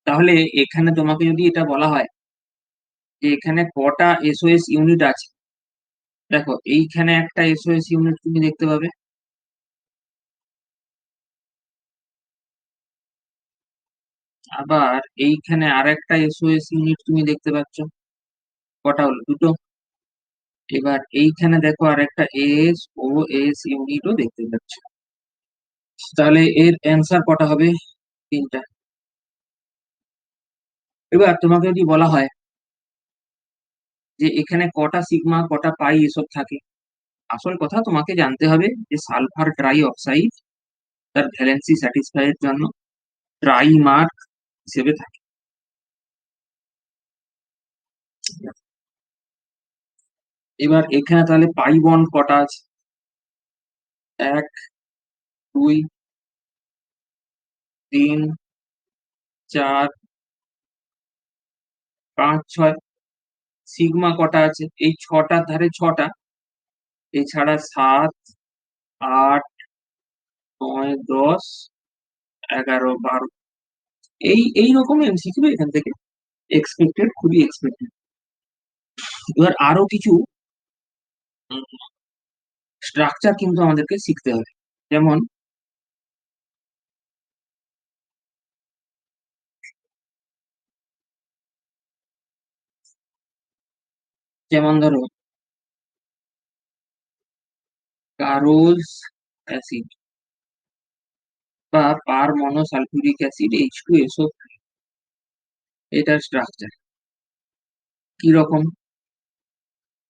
তাহলে এখানে তোমাকে যদি এটা বলা হয় যে এখানে কটা এসওএস ইউনিট আছে, দেখো এইখানে একটা এসওএস ইউনিট তুমি দেখতে পাবে, আবার এইখানে আরেকটা এসওএস ইউনিট তুমি দেখতে পাচ্ছ। কটা হলো? দুটো। এবার এইখানে দেখো আরেকটা এস ও এস ইউনিটও দেখতে পাচ্ছ। তাহলে এর অ্যান্সার কটা হবে? তিনটা। এবার তোমাকে যদি বলা হয় যে এখানে কটা সিগমা কটা পাই এসব থাকে, আসল কথা তোমাকে জানতে হবে যে সালফার ট্রাই অক্সাইড তার ভ্যালেন্সি স্যাটিসফাই এর জন্য ট্রাইমার হিসেবে থাকে। এবার এখানে তাহলে পাই বন্ড কটা আছে? এক, দুই, তিন, চার, পাঁচ, ছয়। সিগমা কটা আছে? এই ছটার ধারে ছটা, এছাড়া সাত, আট, নয়, 10, 11, 12। এই রকম এমসিকিউ এখান থেকে এক্সপেক্টেড, খুবই এক্সপেক্টেড। এবার আরো কিছু স্ট্রাকচার কিন্তু আমাদেরকে শিখতে হবে। যেমন যেমন ধরো কারোজ অ্যাসিড বা পার মনোসালফিউরিক অ্যাসিড H2SO, এটার স্ট্রাকচার কি রকম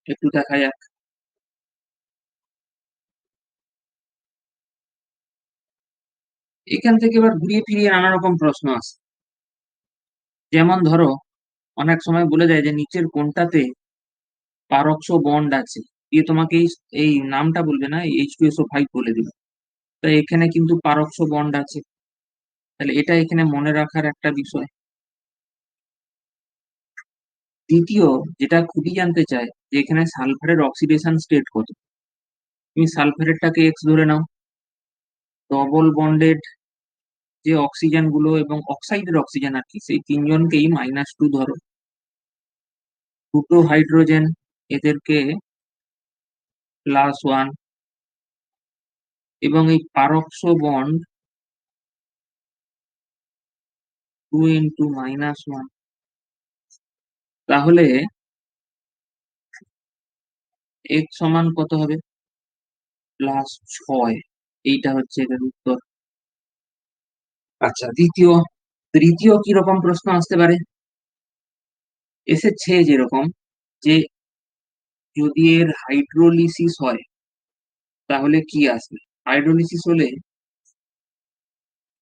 একটু দেখা যাক। এখান থেকে এবার ঘুরিয়ে ফিরিয়ে নানা রকম প্রশ্ন আসে। যেমন ধরো অনেক সময় বলে দেয় যে নিচের কোনটাতে পারক্সো বন্ড আছে, দিয়ে তোমাকে এই নামটা বলবে না, H2SO5 বলে দিবে। তাই এখানে কিন্তু পারক্সো বন্ড আছে, তাহলে এটা এখানে মনে রাখার একটা বিষয়। দ্বিতীয়, যেটা খুবই জানতে চায় যে এখানে সালফারের অক্সিডেশন স্টেট কত। তুমি সালফারেরটাকে এক্স ধরে নাও, ডবল বন্ডেড যে অক্সিজেন গুলো এবং অক্সাইডের অক্সিজেন আর কি, সেই তিনজনকেই -2 ধরো। দুটো হাইড্রোজেন, এদেরকে +1। এবং এই পারক্সো বন্ড 2 × -1, তাহলে এক্স সমান কত হবে? +6। এইটা হচ্ছে এটার উত্তর। আচ্ছা, তৃতীয় কি রকম প্রশ্ন আসতে পারে? এসেছে যেরকম যে যদি এর হাইড্রোলিসিস হয় তাহলে কি আসবে? হাইড্রোলিসিস হলে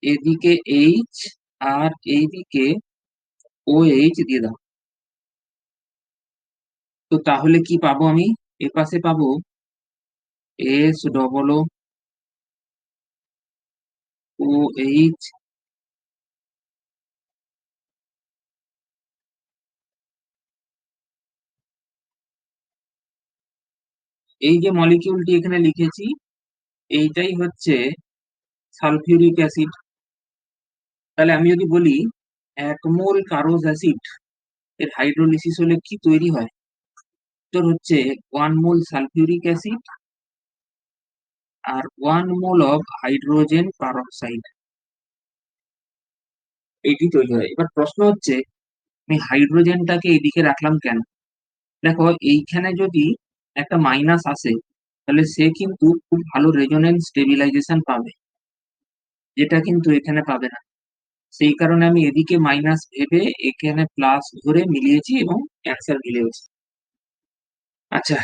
এদিকে এইচ আর এইদিকে ও এইচ দিয়ে দাও, তো তাহলে কি পাবো আমি? এপাশে পাবো SOO OH। এই যে মলিকিউলটি এখানে লিখেছি, এইটাই হচ্ছে সালফিউরিক অ্যাসিড। তাহলে আমি যদি বলি 1 মোল কারোজ অ্যাসিড এর হাইড্রোলিসিস হলে কি তৈরি হয়, উত্তর হচ্ছে 1 মোল সালফিউরিক অ্যাসিড আর 1 মোল অফ হাইড্রোজেন পারক্সাইড, এইটি তৈরি হয়। এবার প্রশ্ন হচ্ছে আমি হাইড্রোজেনটাকে এদিকে রাখলাম কেন? দেখো এইখানে যদি একটা মাইনাস আসে তাহলে সে কিন্তু খুব ভালো রেজোনেন্স স্টেবিলাইজেশন পাবে, যেটা কিন্তু এখানে পাবে না। সেই কারণে আমি এদিকে মাইনাস ভেবে এখানে প্লাস ধরে মিলিয়েছি এবং অ্যান্সার মিলিয়েছি। আচ্ছা,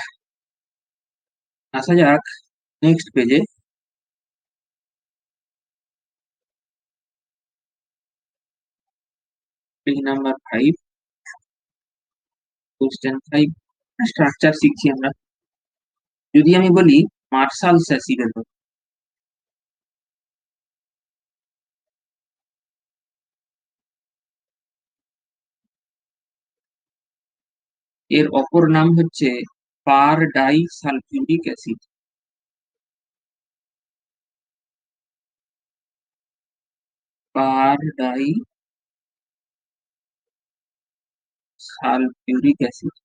আসা যাক নেক্সট পেজে। Page number 5, question 5। স্ট্রাকচার শিখছি আমরা। যদি আমি বলি মার্শালস অ্যাসিডের কথা, এর অপর নাম হচ্ছে পার ডাই সালফিউরিক অ্যাসিড। পার ডাই সালফিউরিক অ্যাসিড।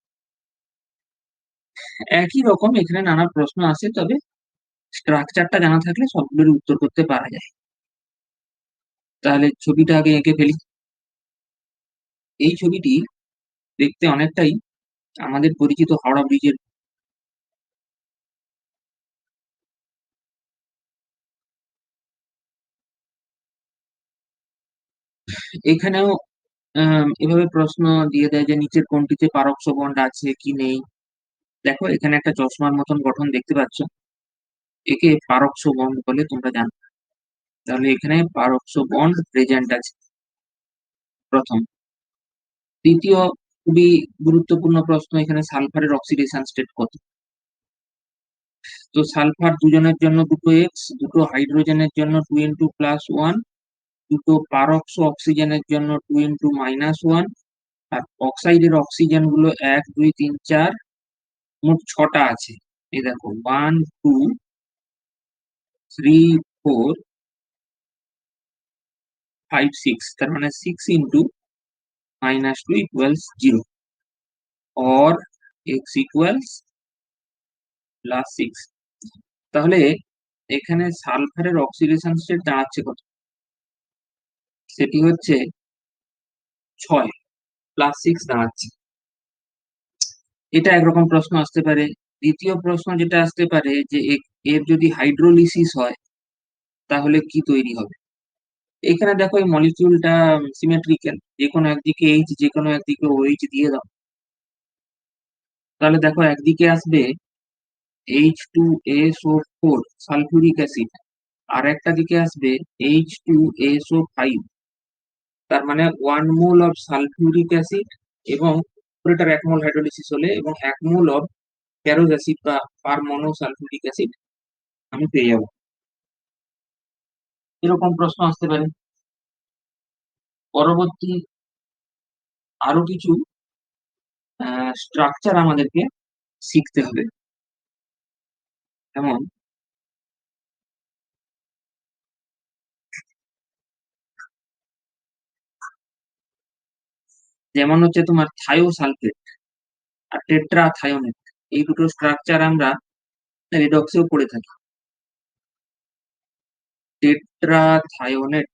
একই রকম এখানে নানা প্রশ্ন আসে, তবে স্ট্রাকচারটা জানা থাকলে সবগুলোর উত্তর করতে পারা যায়। তাহলে ছবিটা আগে এঁকে ফেলি। এই ছবিটি দেখতে অনেকটাই আমাদের পরিচিত হাওড়া ব্রিজের। এখানেও এভাবে প্রশ্ন দিয়ে দেয় যে নিচের কোনটিতে পারক্ষ বন্ড আছে কি নেই। দেখো এখানে একটা চশমার মতন গঠন দেখতে পাচ্ছ, একে পারক্ষ বন্ড বলে, তোমরা জানো। তাহলে এখানে পারক্ষ বন্ড প্রেজেন্ট আছে, প্রথম। দ্বিতীয় খুবই গুরুত্বপূর্ণ প্রশ্ন, এখানে সালফারের অক্সিডেশন স্টেট কত। তো সালফার দুজনের জন্য দুটো এক্স, দুটো হাইড্রোজেনের জন্য 2 × +1, দুটো পারক্ষ অক্সিজেনের জন্য 2 × -1, আর অক্সাইডের অক্সিজেন গুলো 1 2 3 4, মোট 6টা আছে। এই দেখো 1 2 3 4 5 6, তার মানে 6 × -2 = 0, or x = +6। তাহলে এখানে সালফারের অক্সিডেশন স্টেট দাঁড়াচ্ছে কত, সেটি হচ্ছে 6, +6 দাঁড়াচ্ছে। এটা একরকম প্রশ্ন আসতে পারে। দ্বিতীয় প্রশ্ন যেটা আসতে পারে যে এর যদি হাইড্রোলিসিস হয় তাহলে কি তৈরি হবে। এখানে দেখো এই মলিকিউলটা সিমেট্রিক্যাল, যে কোনো একদিকে এইচ, যে কোনো একদিকে ওএইচ দিয়ে দাও, তাহলে দেখো একদিকে আসবে H2SO4 সালফিউরিক অ্যাসিড, আর একটা দিকে আসবে H2SO5। তার মানে 1 মোল অফ সালফিউরিক অ্যাসিড এবং এটার 1 মোল হাইড্রোলিসিস হলে এবং 1 মোল অফ ক্যারোজ অ্যাসিড বা পার মনো সালফিউরিক অ্যাসিড আমি পেয়ে যাবো। এরকম প্রশ্ন আসতে পারে। পরবর্তী আরো কিছু স্ট্রাকচার আমাদেরকে শিখতে হবে। যেমন যেমন হচ্ছে তোমার থায়োসালফেট আর টেট্রাথায়োনেট, এই দুটো স্ট্রাকচার আমরা রেডক্সেও পড়ে থাকি। টেট্রাথায়োনেট,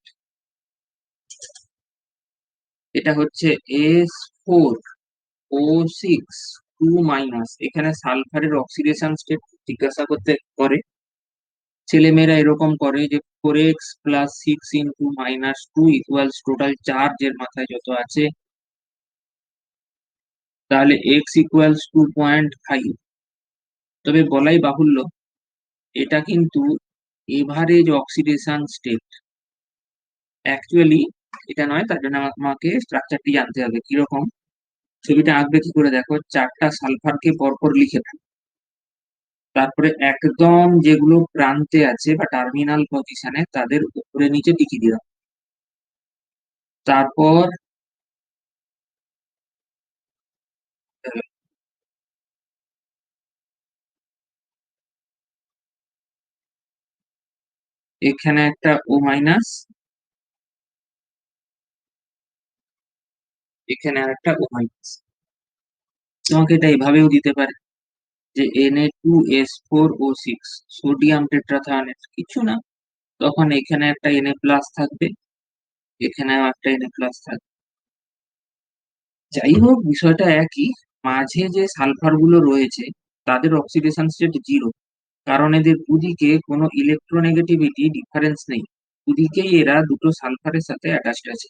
এটা হচ্ছে S4O6 2-। এখানে সালফারের অক্সিডেশন স্টেট জিজ্ঞাসা করতে করে, ছেলেমেয়েরা এরকম করে যে 4x + 6 × -2 টোটাল চার্জ এর মাথায় যত আছে, তাহলে x = 2.5। তবে বলাই বাহুল্য এটা কিন্তু এভারেজ অক্সিডেশন স্টেট, অ্যাকচুয়ালি এটা নয়। তার জন্য আমাকে স্ট্রাকচারটি জানতে হবে কিরকম। ছবিটা আঁকবে কি করে, দেখো 4টা সালফারকে পরপর লিখে দাও, তারপরে একদম যেগুলো প্রান্তে আছে বা টার্মিনাল পজিশনে তাদের উপরে নিচে টিকি দিও। তারপর এখানে একটা O-, এখানে আরেকটা O-। তোমাকে এটা এইভাবেও দিতে পারে যে Na2S4O6 সোডিয়াম টেট্রাথায়োনেট, কিছু না, তখন এখানে একটা Na+ থাকবে, এখানেও একটা Na+ থাকবে। যাই হোক বিষয়টা একই, মাঝে যে সালফার গুলো রয়েছে তাদের অক্সিডেশন স্টেট 0, কারণ এদের দুদিকে কোনো ইলেকট্রোনেগেটিভিটি ডিফারেন্স নেই, দুদিকেই এরা দুটো সালফারের সাথে অ্যাটাচড আছে।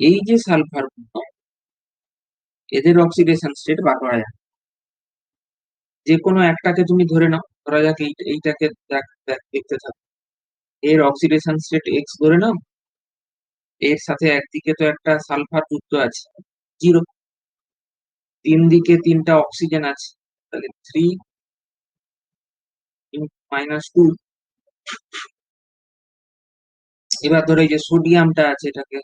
এই যে সালফার গুলো, এদের অক্সিডেশন স্টেট বার করা যায়। যে কোনো একটাকে তুমি ধরে নাও, ধরা যাক এইটাকে দেখতে থাকো, এর অক্সিডেশন স্টেট এক্স ধরে নাও, এর সাথে একদিকে তো একটা সালফার যুক্ত আছে, 0। তিন দিকে 3টা অক্সিজেন আছে, তাহলে 3 × -2। এবার ধরো এই যে সোডিয়ামটা আছে, এটাকে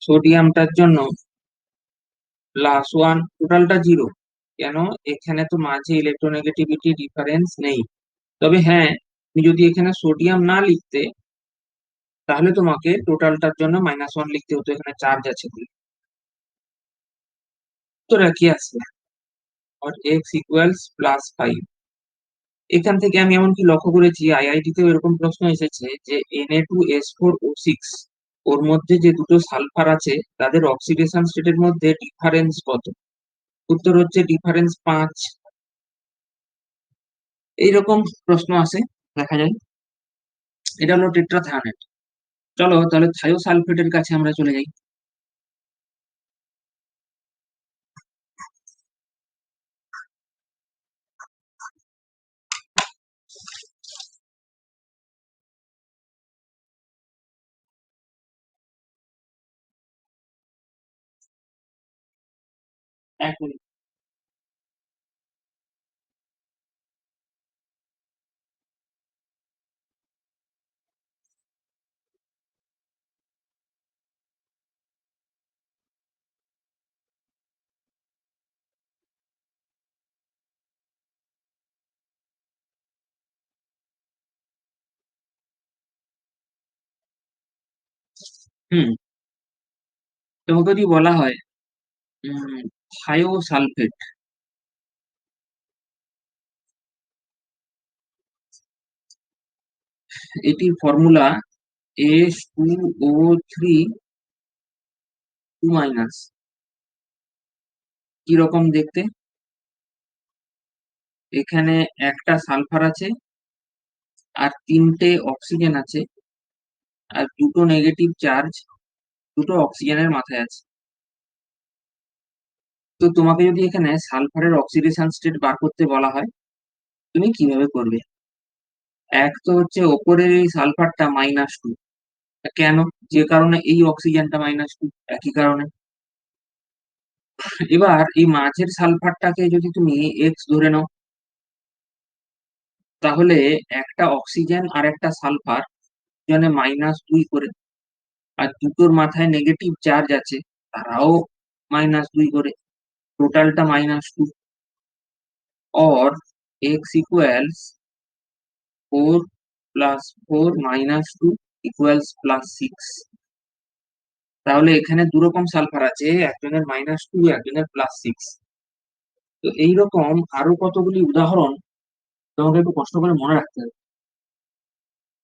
সোডিয়ামটার জন্য +1, টোটালটা 0। কেন, এখানে তো মাঝে ইলেকট্রোনেগেটিভিটি ডিফারেন্স নেই। তবে হ্যাঁ, তুমি যদি এখানে সোডিয়াম না লিখতে, তাহলে তোমাকে টোটালটার জন্য -1 লিখতে হতো, এখানে চার্জ আছে বলে। উত্তরটা কি আসবে? আর x = +5। এখান থেকে আমি এমনকি লক্ষ্য করেছি আইআইটি তেও এরকম প্রশ্ন এসেছে যে Na2S4O6 ওর মধ্যে যে দুটো সালফার আছে তাদের অক্সিডেশন স্টেটের মধ্যে ডিফারেন্স কত? উত্তর হচ্ছে ডিফারেন্স 5। এইরকম প্রশ্ন আসে, দেখা যায়। এটা হলো টেট্রাথায়োনেট। চলো তাহলে থায়োসালফেটের কাছে আমরা চলে যাই। এক মিনিট। হুম। তোমাকে যদি বলা হয় উম থায়োসালফেট, এটির ফর্মুলা H2O3 2-। কি রকম দেখতে? এখানে একটা সালফার আছে, আর তিনটে অক্সিজেন আছে, আর দুটো নেগেটিভ চার্জ দুটো অক্সিজেনের মাথায় আছে। তো তোমাকে যদি এখানে সালফারের অক্সিডেশন স্টেট বার করতে বলা হয়, তুমি কিভাবে করবে? এক তো হচ্ছে ওপরের এই সালফারটা -2। কেন? যে কারণে এই অক্সিজেনটা -2, একই কারণে। এবার এই মাঝের সালফারটাকে যদি তুমি এক্স ধরে নাও, তাহলে একটা অক্সিজেন আর একটা সালফার জনে -2 করে, আর দুটোর মাথায় নেগেটিভ চার্জ আছে, তারাও -2 করে, টোটালটা -2। और x = 4 + 4 - 2 = +6। তাহলে এখানে দু রকম সালফার আছে, একজনের -2, একজনের +6। তো এইরকম আরো কতগুলি উদাহরণ তোমাকে একটু কষ্ট করে মনে রাখতে হবে।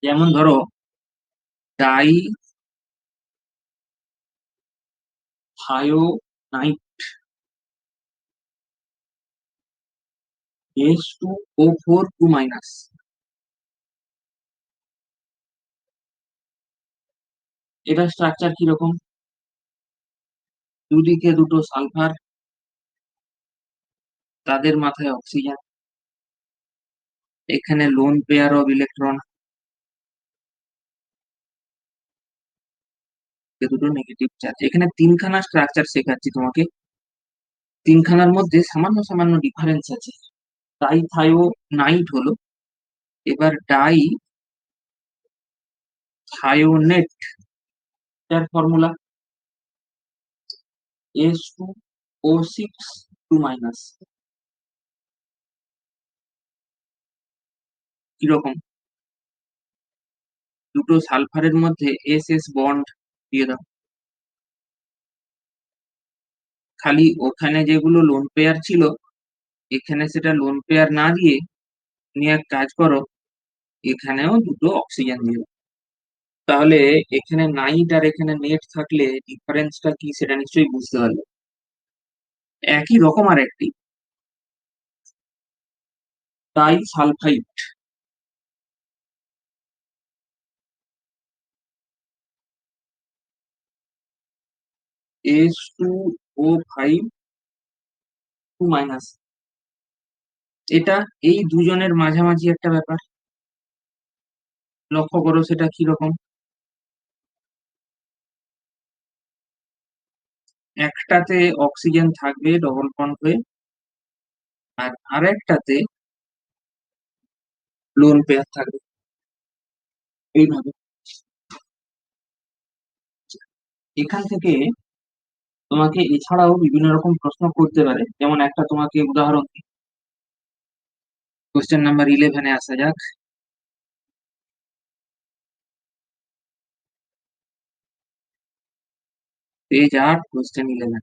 যেমন ধরো ডাই থায়োনাইট H2O4 2-। এটা স্ট্রাকচার কিরকম? দুদিকে দুটো সালফার, তাদের মাথায় অক্সিজেন, এখানে লোন পেয়ার অফ ইলেকট্রন, দুটো নেগেটিভ চার্জ। এখানে তিনখানা স্ট্রাকচার শেখাচ্ছি তোমাকে, তিনখানার মধ্যে সামান্য সামান্য ডিফারেন্স আছে। ডাইথায়োনাইট হলো, এবার ডাই থায়োনেট, তার ফর্মুলা H2O6 2-। কিরকম? দুটো সালফারের মধ্যে এস এস বন্ড দিয়ে দাও। খালি ওখানে যেগুলো লোন পেয়ার ছিল, এখানে সেটা লোন পেয়ার না দিয়ে তুমি এক কাজ করো, এখানেও দুটো অক্সিজেন দিও। তাহলে এখানে নাইট আর এখানে নেট থাকলে ডিফারেন্সটা কি সেটা নিশ্চয়ই বুঝতে পারবে। একই রকম আর একটি ডাই সালফাইড, H2O5 2-। এটা এই দুজনের মাঝামাঝি একটা ব্যাপার, লক্ষ্য করো সেটা কি রকম। একটাতে অক্সিজেন থাকবে ডবল বন্ড হয়ে, আর আরেকটাতে লোন পেয়ার থাকবে, এইভাবে। এখান থেকে তোমাকে এছাড়াও বিভিন্ন রকম প্রশ্ন করতে পারে, যেমন একটা তোমাকে উদাহরণ দিই। কোশ্চেন নাম্বার 11-এ আসা যাক। Page 8 question 11।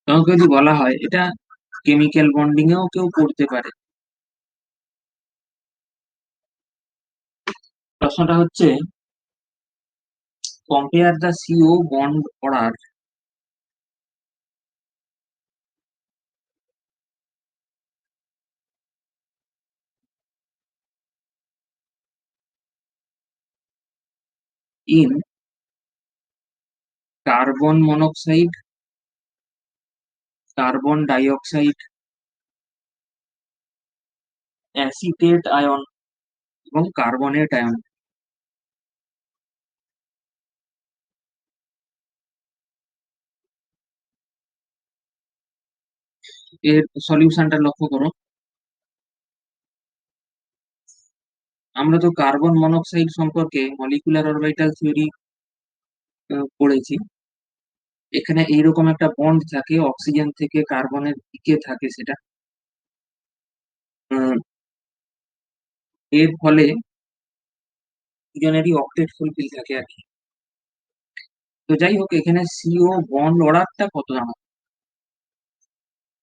তোমাকে যদি বলা হয় এটা কেমিক্যাল বন্ডিং এও কেউ করতে পারে, প্রশ্নটা হচ্ছে compare the CO bond order in carbon monoxide, carbon dioxide, acetate ion এবং কার্বনেট আয়ন। এর সলিউশনটা লক্ষ্য করো। আমরা তো কার্বন মনোক্সাইড সম্পর্কে মলিকুলার অরবিটাল থিওরি পড়েছি। এখানে এইরকম একটা বন্ড থাকে, অক্সিজেন থেকে কার্বনের দিকে থাকে সেটা। উম, এর ফলে দুজনেরই অক্টেট ফুলফিল থাকে আর কি। তো যাই হোক, এখানে সিও বন্ড অর্ডারটা কত জানো?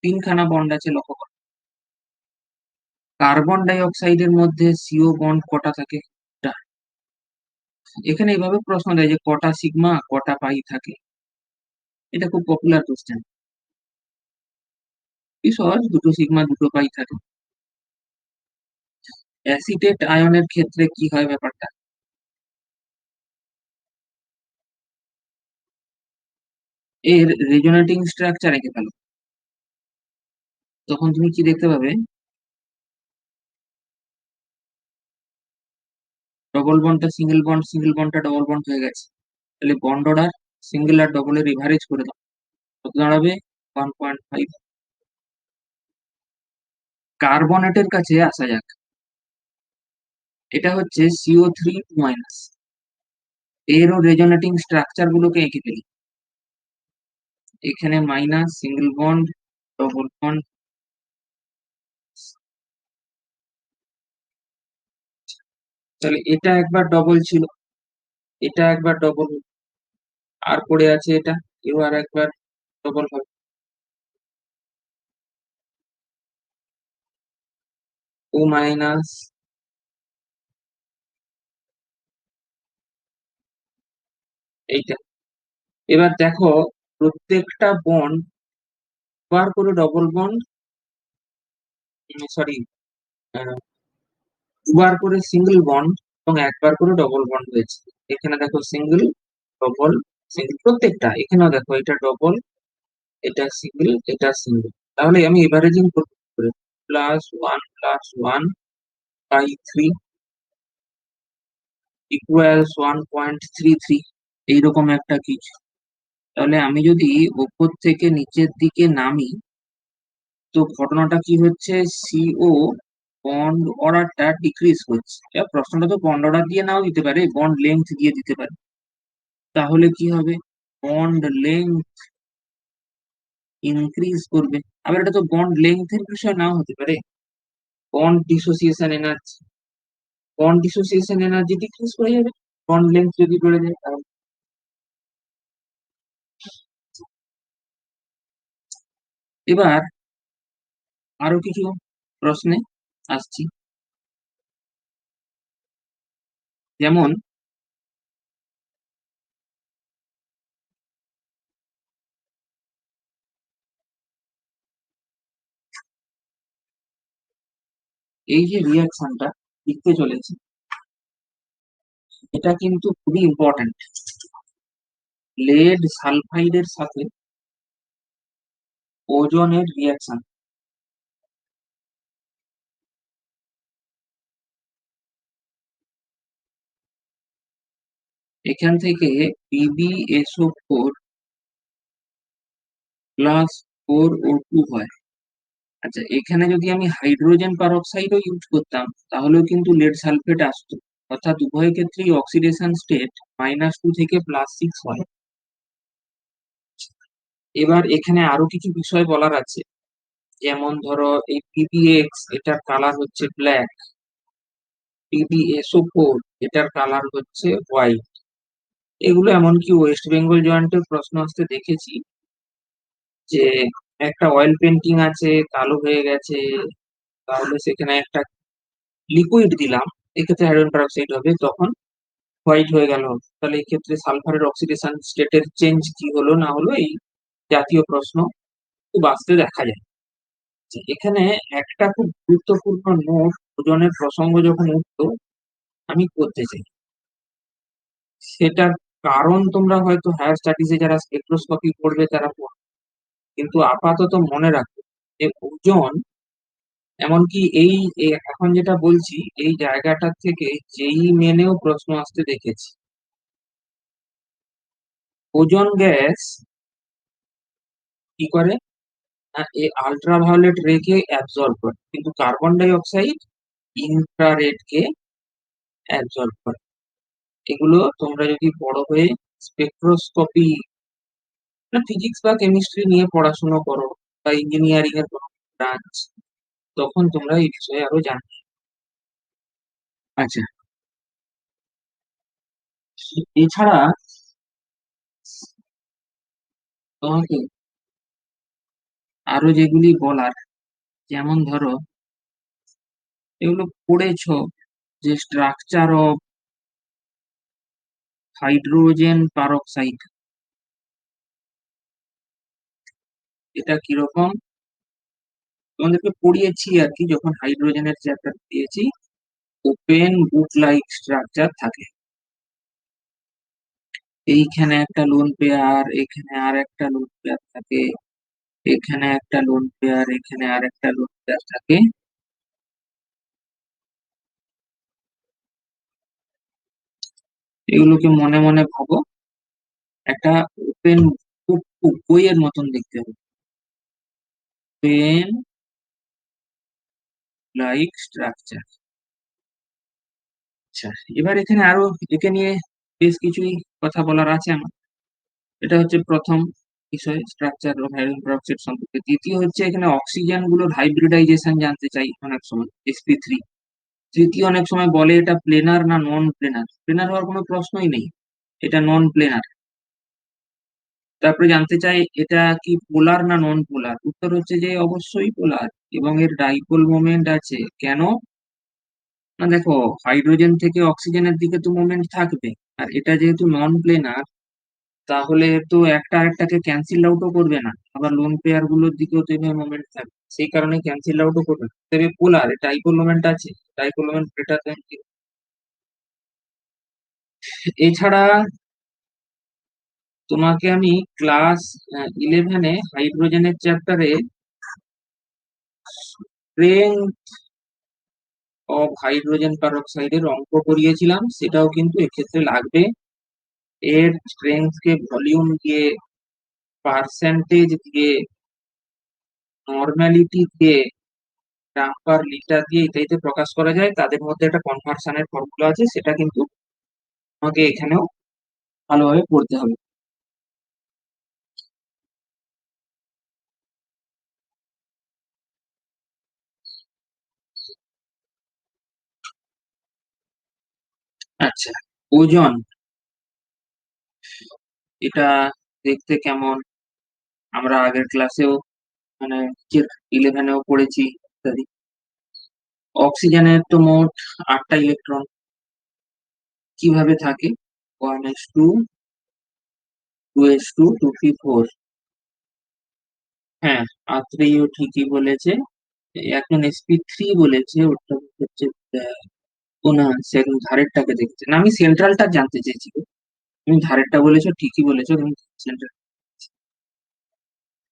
তিনখানা বন্ড আছে, লক্ষ্য করো। কার্বন ডাই অক্সাইডের মধ্যে সিও বন্ড কটা থাকে? টা। এখানে এইভাবে প্রশ্ন দেয় যে কটা সিগমা কটা পাই থাকে। এটা খুব পপুলার কোশ্চেন। কি সহজ, দুটো সিগমা দুটো পাই থাকে। অ্যাসিটেট আয়নের ক্ষেত্রে কি হয় ব্যাপারটা? এর রেজোনেটিং স্ট্রাকচার এঁকে ফেলো। তখন তুমি কি দেখতে পাবে? ডবল বন্ডটা সিঙ্গেল বন্ড, সিঙ্গেল বন্ডটা ডবল বন্ড হয়ে গেছে। তাহলে বন্ড অর্ডার সিঙ্গেল আর ডবলের এভারেজ করে দাও, কত দাঁড়াবে? 1.5। কার্বনেটের কাছে আসা যাক। এটা হচ্ছে CO3 2-। এরও রেজোনেটিং স্ট্রাকচার গুলোকে এঁকে ফেলি। এখানে minus, single bond, double bond. তাহলে এটা একবার ডবল ছিল, এটা একবার ডবল, আর পড়ে আছে এটা, এও আর একবার ডবল হবে। ও মাইনাস, এইটা। এবার দেখো, প্রত্যেকটা বন্ড বার করে ডবল বন্ড, সরি, দুবার করে সিঙ্গেল বন্ড এবং একবার করে ডবল বন্ড হয়েছে। এখানে দেখো সিঙ্গেল, ডবল, সিঙ্গেল, প্রত্যেকটা। এখানেও দেখো এটা ডবল, এটা সিঙ্গেল, এটা সিঙ্গেল। তাহলে আমি এভারেজিং করতে পারি, +1 + 1/3 ইকুয়ালস 1.33, এইরকম একটা কিছু। তাহলে আমি যদি উপর থেকে নিচের দিকে নামি, তো ঘটনাটা কি হচ্ছে? সিও বন্ড অর্ডারটা ডিক্রিজ হচ্ছে। এবার প্রশ্নটা তো বন্ড অর্ডার দিয়ে নাও দিতে পারে, বন্ড লেংথ দিয়ে দিতে পারে। তাহলে কি হবে? বন্ড লেংথ ইনক্রিজ করবে। আবার এটা তো বন্ড লেংথের বিষয় নাও হতে পারে। Bond dissociation energy, bond dissociation energy decrease করে যাবে বন্ড লেংথ যদি বেড়ে যায় তাহলে। এবার আরো কিছু প্রশ্নে আসছি। যেমন এই যে রিয়াকশনটা লিখতে চলেছে, এটা কিন্তু খুবই ইম্পর্টেন্ট। লেড সালফাইডের সাথে ওজোনের রিয়াকশন। এখান থেকে PbSO4 +4O2 হয়। আচ্ছা, এখানে যদি আমি হাইড্রোজেন পারঅক্সাইডও ইউজ করতাম তাহলেও কিন্তু লেড সালফেট আসতো। অর্থাৎ উভয় ক্ষেত্রেই অক্সিডেশন স্টেট -2 থেকে +6 হয়। এবার এখানে আরো কিছু বিষয় বলার আছে। যেমন ধরো এই পিবিএক্স, এটার কালার হচ্ছে ব্ল্যাক। পিবিএসও 4, এটার কালার হচ্ছে হোয়াইট। এগুলো এমনকি ওয়েস্ট বেঙ্গল জয়েন্টের প্রশ্ন আসতে দেখেছি, যে একটা অয়েল পেন্টিং আছে, কালো হয়ে গেছে, তাহলে সেখানে একটা লিকুইড দিলাম, এক্ষেত্রে হাইড্রোজেন পেরোক্সাইড হবে, তখন হোয়াইট হয়ে গেল। তাহলে এই ক্ষেত্রে সালফারের অক্সিডেশন স্টেটের চেঞ্জ কি হলো না হলো, এই জাতীয় প্রশ্ন খুব আসতে দেখা যায়। যে এখানে একটা খুব গুরুত্বপূর্ণ নোট ওজনের প্রসঙ্গ যখন উঠতো, আমি করতে চাই। সেটার কারণ তোমরা হয়তো হায়ার স্টাডিজে যারা স্পেকট্রোস্কোপি পড়বে তারা পড়বে, কিন্তু আপাতত মনে রাখো যে ওজন, এমনকি এখন যেটা বলছি, এই জায়গাটা থেকে যেই মেনেও প্রশ্ন আসতে দেখেছি। ওজোন গ্যাস কি করে না, এই আল্ট্রাভায়োলেট রে কে অ্যাবজর্ব করে, কিন্তু কার্বন ডাই অক্সাইড ইনফ্রারেড কে অ্যাবজর্ব করে। এগুলো তোমরা যদি বড় হয়ে স্পেকট্রোস্কোপি, না ফিজিক্স বা কেমিস্ট্রি নিয়ে পড়াশোনা করো, বা ইঞ্জিনিয়ারিং এর কোনো ব্রাঞ্চ, তখন তোমরা এই বিষয়ে আরো জানবে। আচ্ছা, এছাড়া তোমাকে আরো যেগুলি বলার, যেমন ধরো এগুলো পড়েছো, যে স্ট্রাকচার অফ হাইড্রোজেন পারক্সাইড, এটা কিরকম তোমাদেরকে পড়িয়েছি আর কি, যখন হাইড্রোজেনের চ্যাপ্টার দিয়েছি। ওপেন বুট লাইক স্ট্রাকচার থাকে, এইখানে একটা লোন পেয়ার, এখানে আর একটা লোন পেয়ার থাকে, এখানে একটা লোন পেয়ার, এখানে আর একটা লোন পেয়ার থাকে। এগুলোকে মনে মনে ভাবো একটা ওপেন, খুব খুব বইয়ের মতন দেখতে হবে, ওপেন লাইক স্ট্রাকচার। আচ্ছা, এবার এখানে আরো একে নিয়ে বেশ কিছুই কথা বলার আছে আমার। এটা হচ্ছে প্রথম বিষয়, স্ট্রাকচার অফ হাইড্রোজেন পেরোক্সাইড সম্পর্কে। দ্বিতীয় হচ্ছে এখানে অক্সিজেন গুলোর হাইব্রিডাইজেশন জানতে চাই অনেক সময়, sp3। তৃতীয়, অনেক সময় বলে এটা প্লেনার না নন প্লেনার, প্লেনার হওয়ার কোনো প্রশ্নই নেই, এটা নন প্লেনার। তারপরে জানতে চাই এটা কি পোলার না নন পোলার, উত্তর হচ্ছে যে অবশ্যই পোলার, এবং এর ডাইপোল মোমেন্ট আছে। কেন না, দেখো হাইড্রোজেন থেকে অক্সিজেনের দিকে তো মোমেন্ট থাকবে, আর এটা যেহেতু নন প্লেনার, তাহলে তো একটা আরেকটাকে ক্যান্সেল আউটও করবে না, আবার লোন পেয়ার গুলোর দিকেও তো এভাবে মোমেন্ট থাকবে, সেই কারণে ক্যান্সেল আউটও করবে না, তবে পোলার ডাইপোল মোমেন্ট আছে, ডাইপোল মোমেন্ট গ্রেটার দেন। এছাড়া তোমাকে আমি ক্লাস 11-এ হাইড্রোজেনের চ্যাপ্টারে স্ট্রেংথ অফ হাইড্রোজেন পারক্সাইডের অঙ্ক করিয়েছিলাম, সেটাও কিন্তু এক্ষেত্রে লাগবে। এর স্ট্রেংথ কে ভলিউম দিয়ে, পার্সেন্টেজ দিয়ে, নর্মালিটি দিয়ে, গ্রাম পার লিটার দিয়ে ইত্যাদিতে প্রকাশ করা যায়। তাদের মধ্যে একটা কনভার্সনের ফর্মুলা আছে, সেটা কিন্তু আমাকে এখানেও ভালোভাবে পড়তে হবে। আচ্ছা, ওজন, এটা দেখতে কেমন আমরা আগের ক্লাসেও, মানে 11-এও পড়েছি ইত্যাদি। অক্সিজেনের তো মোট 8টা ইলেকট্রন, কিভাবে থাকে, 1s2, 2s2, 2p4। হ্যাঁ, আত্রেয় ঠিকই বলেছে, এখন sp3 বলেছে, ওটা হচ্ছে ও না, সে একদম ধারেরটাকে দেখছে না, আমি সেন্ট্রালটা জানতে চেয়েছি গো। তুমি ধারেরটা বলেছো, ঠিকই বলেছো, কিন্তু সেন্ট্রাল।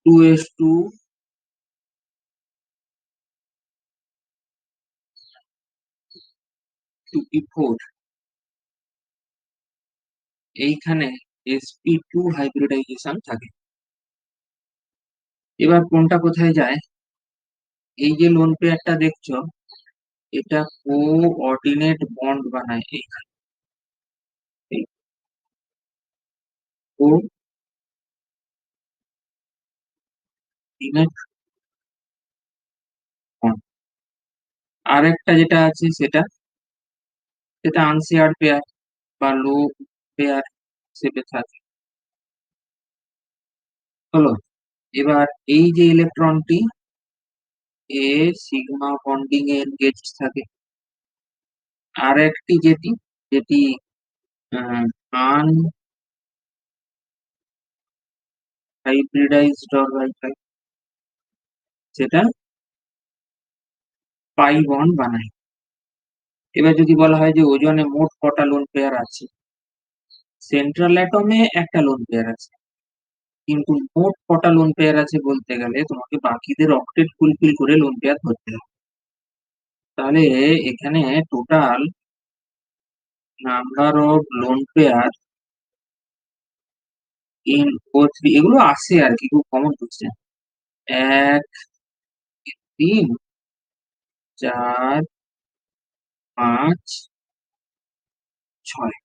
2s2, 2p4, এইখানে sp2 হাইব্রিডাইজেশন থাকে। এবার কোনটা কোথায় যায়, এই যে লোন পেয়ারটা দেখছো, এটা কোঅর্ডিনেট বন্ড বানায় এইখানে, কোঅর্ডিনেট আর একটা যেটা আছে সেটা সেটা আনশেয়ার্ড পেয়ার বা লো পেয়ার হিসেবে থাকে। হলো। এবার এই যে ইলেকট্রনটি এ সিগমা বন্ডিং এ এনগেজ থাকে, আর একটি যেটি যেটি আনহাইব্রিডাইজড অরবিটাল, সেটা পাই বন্ড বানায়। এবার যদি বলা হয় যে ওজনে মোট কটা লোন পেয়ার আছে, সেন্ট্রাল অ্যাটমে একটা লোন পেয়ার আছে, কিন্তু মোট কটা লোন পেয়ার আছে বলতে গেলে তোমাকে বাকিদের অক্টেট ফুলফিল করে লোন পেয়ার ধরতে হবে। তাহলে এখানে total number of lone pair in O three, এগুলো আসে আর কি, খুব কমন কোশ্চেন। এক, তিন, চার, পাঁচ, ছয়,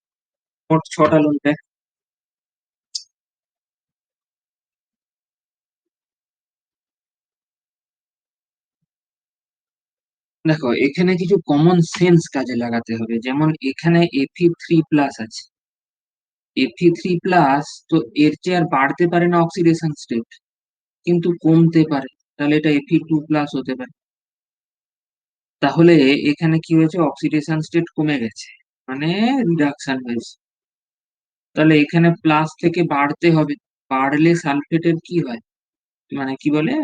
মোট ছটা লোন পেয়ার। দেখো এখানে কিছু কমন সেন্স কাজে লাগাতে হবে, যেমন এখানে Fe3+ আছে। Fe3+, তো এর চেয়ে আর বাড়তে পারে না অক্সিডেশন স্টেট, কিন্তু কমতে পারে। তাহলে এটা Fe2+ হতে পারে। তাহলে এখানে কি হয়েছে, অক্সিডেশন স্টেট কমে গেছে, মানে রিডাকশন হয়েছে। তাহলে এখানে প্লাস থেকে বাড়তে হবে, বাড়লে সালফেটের কি হয়, মানে কি বলে,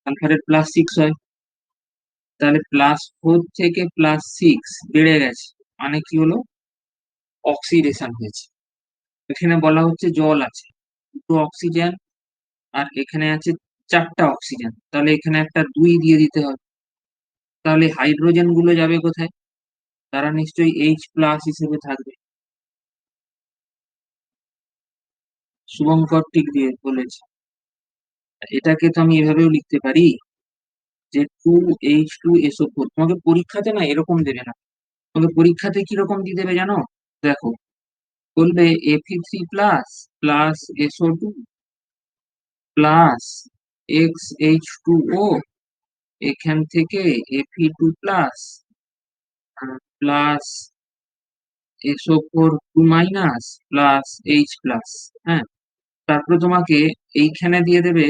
সালফারের +6 হয়। তাহলে +4 থেকে +6 বেড়ে গেছে, মানে কি হলো, অক্সিডেশন হয়েছে। এখানে বলা হচ্ছে জল আছে, দুটো অক্সিজেন, আর এখানে আছে চারটা অক্সিজেন, তাহলে এখানে একটা 2 দিয়ে দিতে হবে। তাহলে হাইড্রোজেন গুলো যাবে কোথায়, তারা নিশ্চয়ই H+ হিসেবে থাকবে। শুভঙ্কর ঠিক দিয়ে বলেছে। এটাকে তো আমি এভাবেও লিখতে পারি যে 2H2SO4। তোমাকে পরীক্ষাতে না এরকম দেবে না, তোমাকে পরীক্ষাতে কিরকম দিয়ে দেবে জানো, দেখো, বলবে Fe3+ plus SO2 plus XH2O, এখান থেকে Fe2+ plus SO4 2- plus H+। হ্যাঁ, তারপরে তোমাকে এইখানে দিয়ে দেবে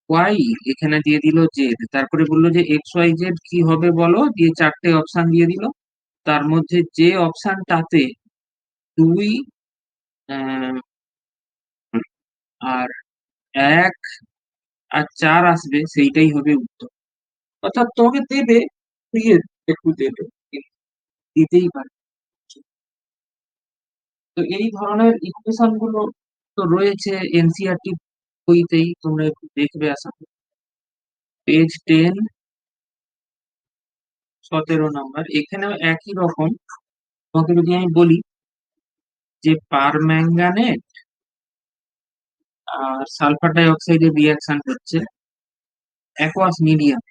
ওয়াই, এখানে দিয়ে দিল জেড, তারপরে বললো যে XYZ কি হবে বলো, দিয়ে চারটে অপশন দিয়ে দিল। তার মধ্যে যে অপশনটাতে 2 আর 1 আর 4 আসবে সেইটাই হবে উত্তর। অর্থাৎ তোমাকে দেবে, দিয়ে একটু দেবে, কিন্তু দিতেই পারে। তো এই ধরনের ইকুয়েশন গুলো তো রয়েছে এনসিইআরটি বইতেই, তোমরা একটু দেখবে আশা করি। পেজ 10, 17 নাম্বার, এখানেও একই রকম। তোমাকে যদি আমি বলি যে পারম্যাঙ্গানেট আর সালফার ডাই অক্সাইডের রিয়াকশন হচ্ছে অ্যাকোয়াস মিডিয়াম,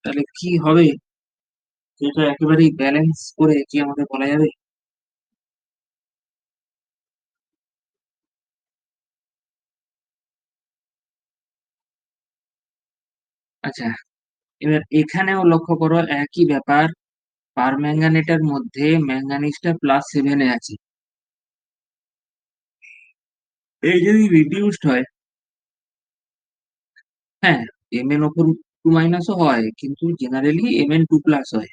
তাহলে কি হবে, এটা একেবারেই ব্যালেন্স করে কি আমাকে বলা যাবে? আচ্ছা, এবার এখানেও লক্ষ্য করো একই ব্যাপার, পারম্যাঙ্গানেটের মধ্যে ম্যাঙ্গানিজটা +7 আছে। এই যদি রিডিউসড হয়, হ্যাঁ, Mn O4 2- হয়, কিন্তু জেনারেলি Mn2+ হয়।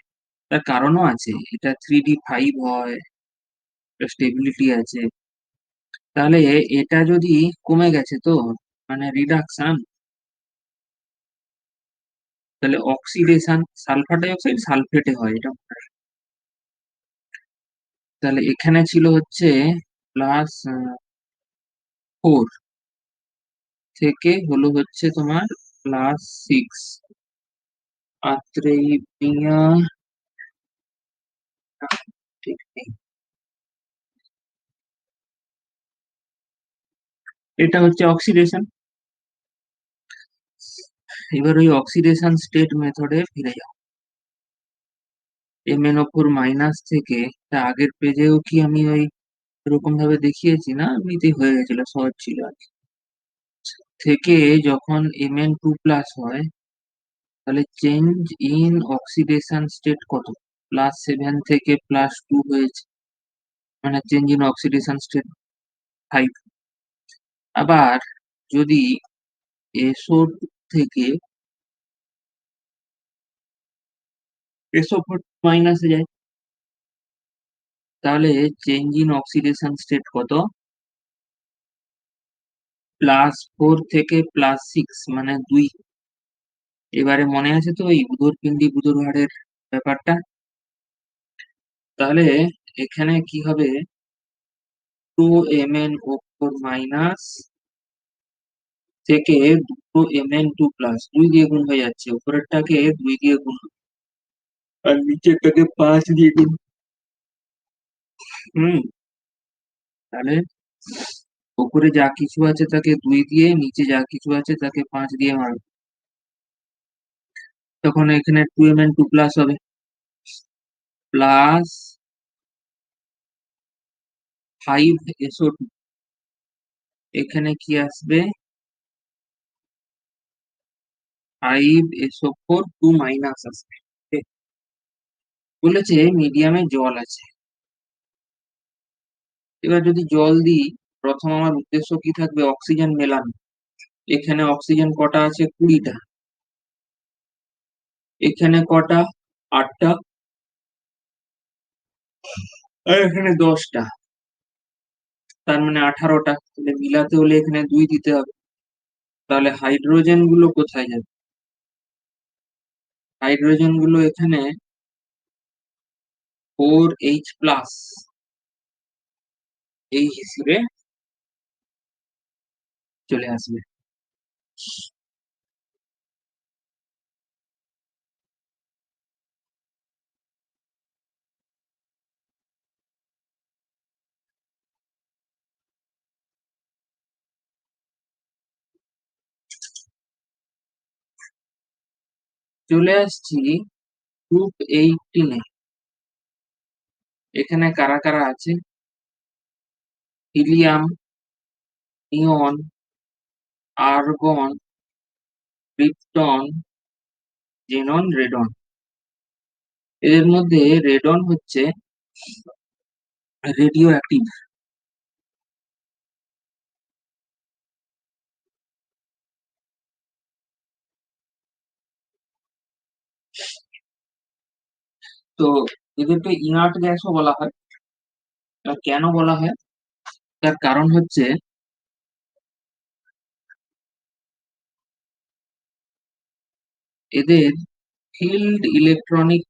তার কারণও আছে, এটা 3D5 হয়, স্টেবিলিটি আছে। তাহলে এটা যদি কমে গেছে, তো মানে রিডাকশন, তাহলে অক্সিডেশন, সালফার ডাই অক্সাইড সালফেটে হয়, এটা মনে রাখবে। তাহলে এখানে ছিল হচ্ছে +4 থেকে হলো হচ্ছে তোমার +6। আত্রেইবিয়া, ঠিক নেই। এটা হচ্ছে অক্সিডেশন। এবার ওই অক্সিডেশন স্টেট মেথডে ফিরে যাও। MnO4- থেকে, তা আগের পেজেও কি আমি ওই এরকম ভাবে দেখিয়েছি না, এমনিতেই হয়ে গেছিল, সহজ ছিল আর কি। থেকে যখন Mn2+ হয়, তাহলে চেঞ্জ ইন অক্সিডেশন স্টেট কত? +7 থেকে +2 হয়েছে, মানে চেঞ্জ ইন অক্সিডেশন স্টেট 5। আবার যদি SO2 থেকে SO4 মাইনাসে যায়, তাহলে চেঞ্জ ইন অক্সিডেশন স্টেট কত? +4 থেকে +6, মানে 2। এবারে মনে আছে তো এই উদরপিণ্ডি বুদরভারের ব্যাপারটা? তাহলে এখানে কি হবে, 2Mn O4- থেকে 2Mn2+, 2 দিয়ে গুণ হয়ে যাচ্ছে, উপরেরটাকে 2 দিয়ে গুণ আর নিচেরটাকে 5 দিয়ে গুণ। হুম। তাহলে উপরে যা কিছু আছে তাকে 2 দিয়ে, নিচে যা কিছু আছে তাকে 5 দিয়ে মারবে, তখন এখানে 2Mn2+ হবে, প্লাস 5SO2। এখানে কি আসবে? 5SO4 2 মাইনাস আসবে। বলেছে মিডিয়ামে জল আছে। এবার যদি জল দিই, প্রথম আমার উদ্দেশ্য কি থাকবে? অক্সিজেন মেলানো। এখানে অক্সিজেন কটা আছে? 20টা। এখানে কটা? 8টা। আর এখানে 10টা, তার মানে 18টা। তাহলে মিলাতে হলে এখানে 2 দিতে হবে। তাহলে হাইড্রোজেন গুলো কোথায় যাবে? হাইড্রোজেন গুলো এখানে 4H+, এই হিসেবে চলে আসবে। চলে আসছি গ্রুপ 18-এ। এখানে কারা কারা আছে? হিলিয়াম, নিয়ন, আর্গন, ক্রিপ্টন, জেনন, রেডন। এদের মধ্যে রেডন হচ্ছে রেডিও অ্যাক্টিভ। তো এদেরকে ইনার্ট গ্যাসও বলা হয়। কেন বলা হয়? তার কারণ হচ্ছে এদের ফিল্ড ইলেকট্রনিক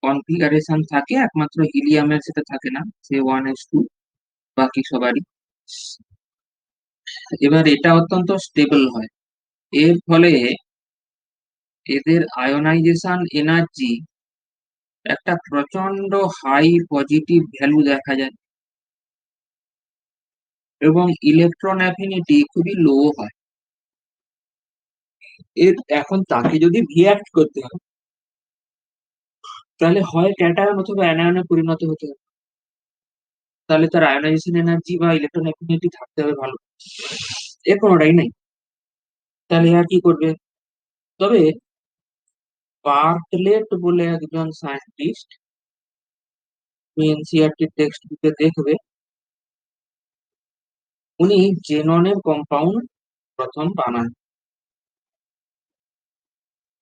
কনফিগারেশন থাকে, একমাত্র হিলিয়ামের সেটা থাকে না, সে 1s2, বাকি সবারই। এবার এটা অত্যন্ত স্টেবল হয়, এর ফলে এদের আয়োনাইজেশন এনার্জি একটা প্রচন্ড হাই পজিটিভ ভ্যালু দেখা যায়, এবং ইলেকট্রন অ্যাফিনিটি খুবই লো হয়। এর এখন তাকে যদি রিঅ্যাক্ট করতে হয়, তাহলে হয় ক্যাটায়ন অথবা অ্যানায়নে পরিণত হতে হবে। তাহলে তার আয়োনাইজেশন এনার্জি বা ইলেকট্রন অ্যাফিনিটি থাকতে হবে ভালো। এর কোনোটাই নাই। তাহলে আর কি করবে? তবে বার্টলেট বলে একজন সায়েন্টিস্ট, তুমি এনসিইআরটি টেক্সট বুকে দেখবে, উনি জেননের কম্পাউন্ড প্রথম বানান।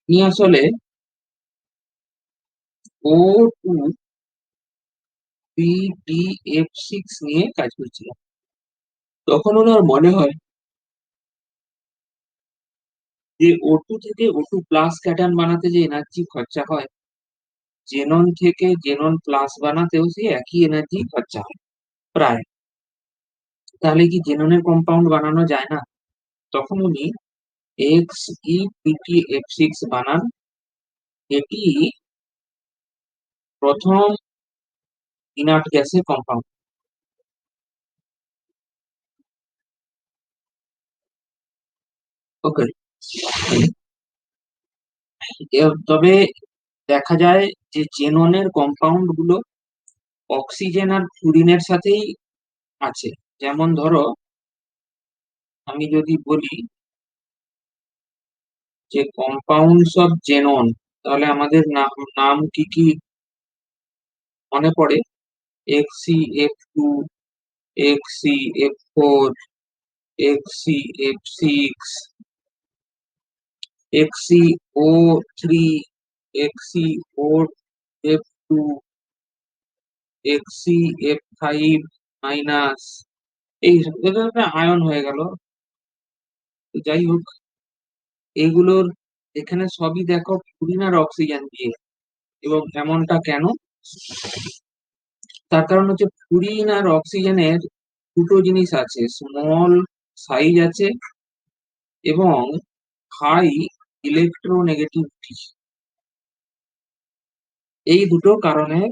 উনি আসলে O2BDF6 নিয়ে কাজ করছিলেন। তখন ওনার মনে হয় যে O2 থেকে O2+ ক্যাটায়ন বানাতে যে এনার্জি খরচা হয়, জেনন থেকে জেনন প্লাস বানাতেও সেই একই এনার্জি খরচা হয় প্রায়। তাহলে কি জেননের কম্পাউন্ড বানানো যায় না? তখন উনি XePTF6 বানান। এটি প্রথম ইনার্ট গ্যাসের কম্পাউন্ড। ওকে। তবে দেখা যায় যে জেননের কম্পাউন্ড গুলো অক্সিজেন আর ফ্লুরিনের সাথেই আছে। যেমন ধরো, আমি যদি বলি যে কম্পাউন্ডস অফ জেনন, তাহলে আমাদের নাম নাম কি কি মনে পড়ে? Xc F2, Xc F4, Xc F6, Xc O3, Xc F2, Xc F5 minus, এই এটা একটা আয়ন হয়ে গেল। তো যাই হোক, এইগুলোর এখানে সবই দেখো ফ্লুরিন আর অক্সিজেন দিয়ে। এবং এমনটা কেন? তার কারণ হচ্ছে ফ্লুরিন আর অক্সিজেনের দুটো জিনিস আছে, স্মল সাইজ আছে এবং হাই ইলেকট্রোনেগেটিভিটি, এই দুটো কারণের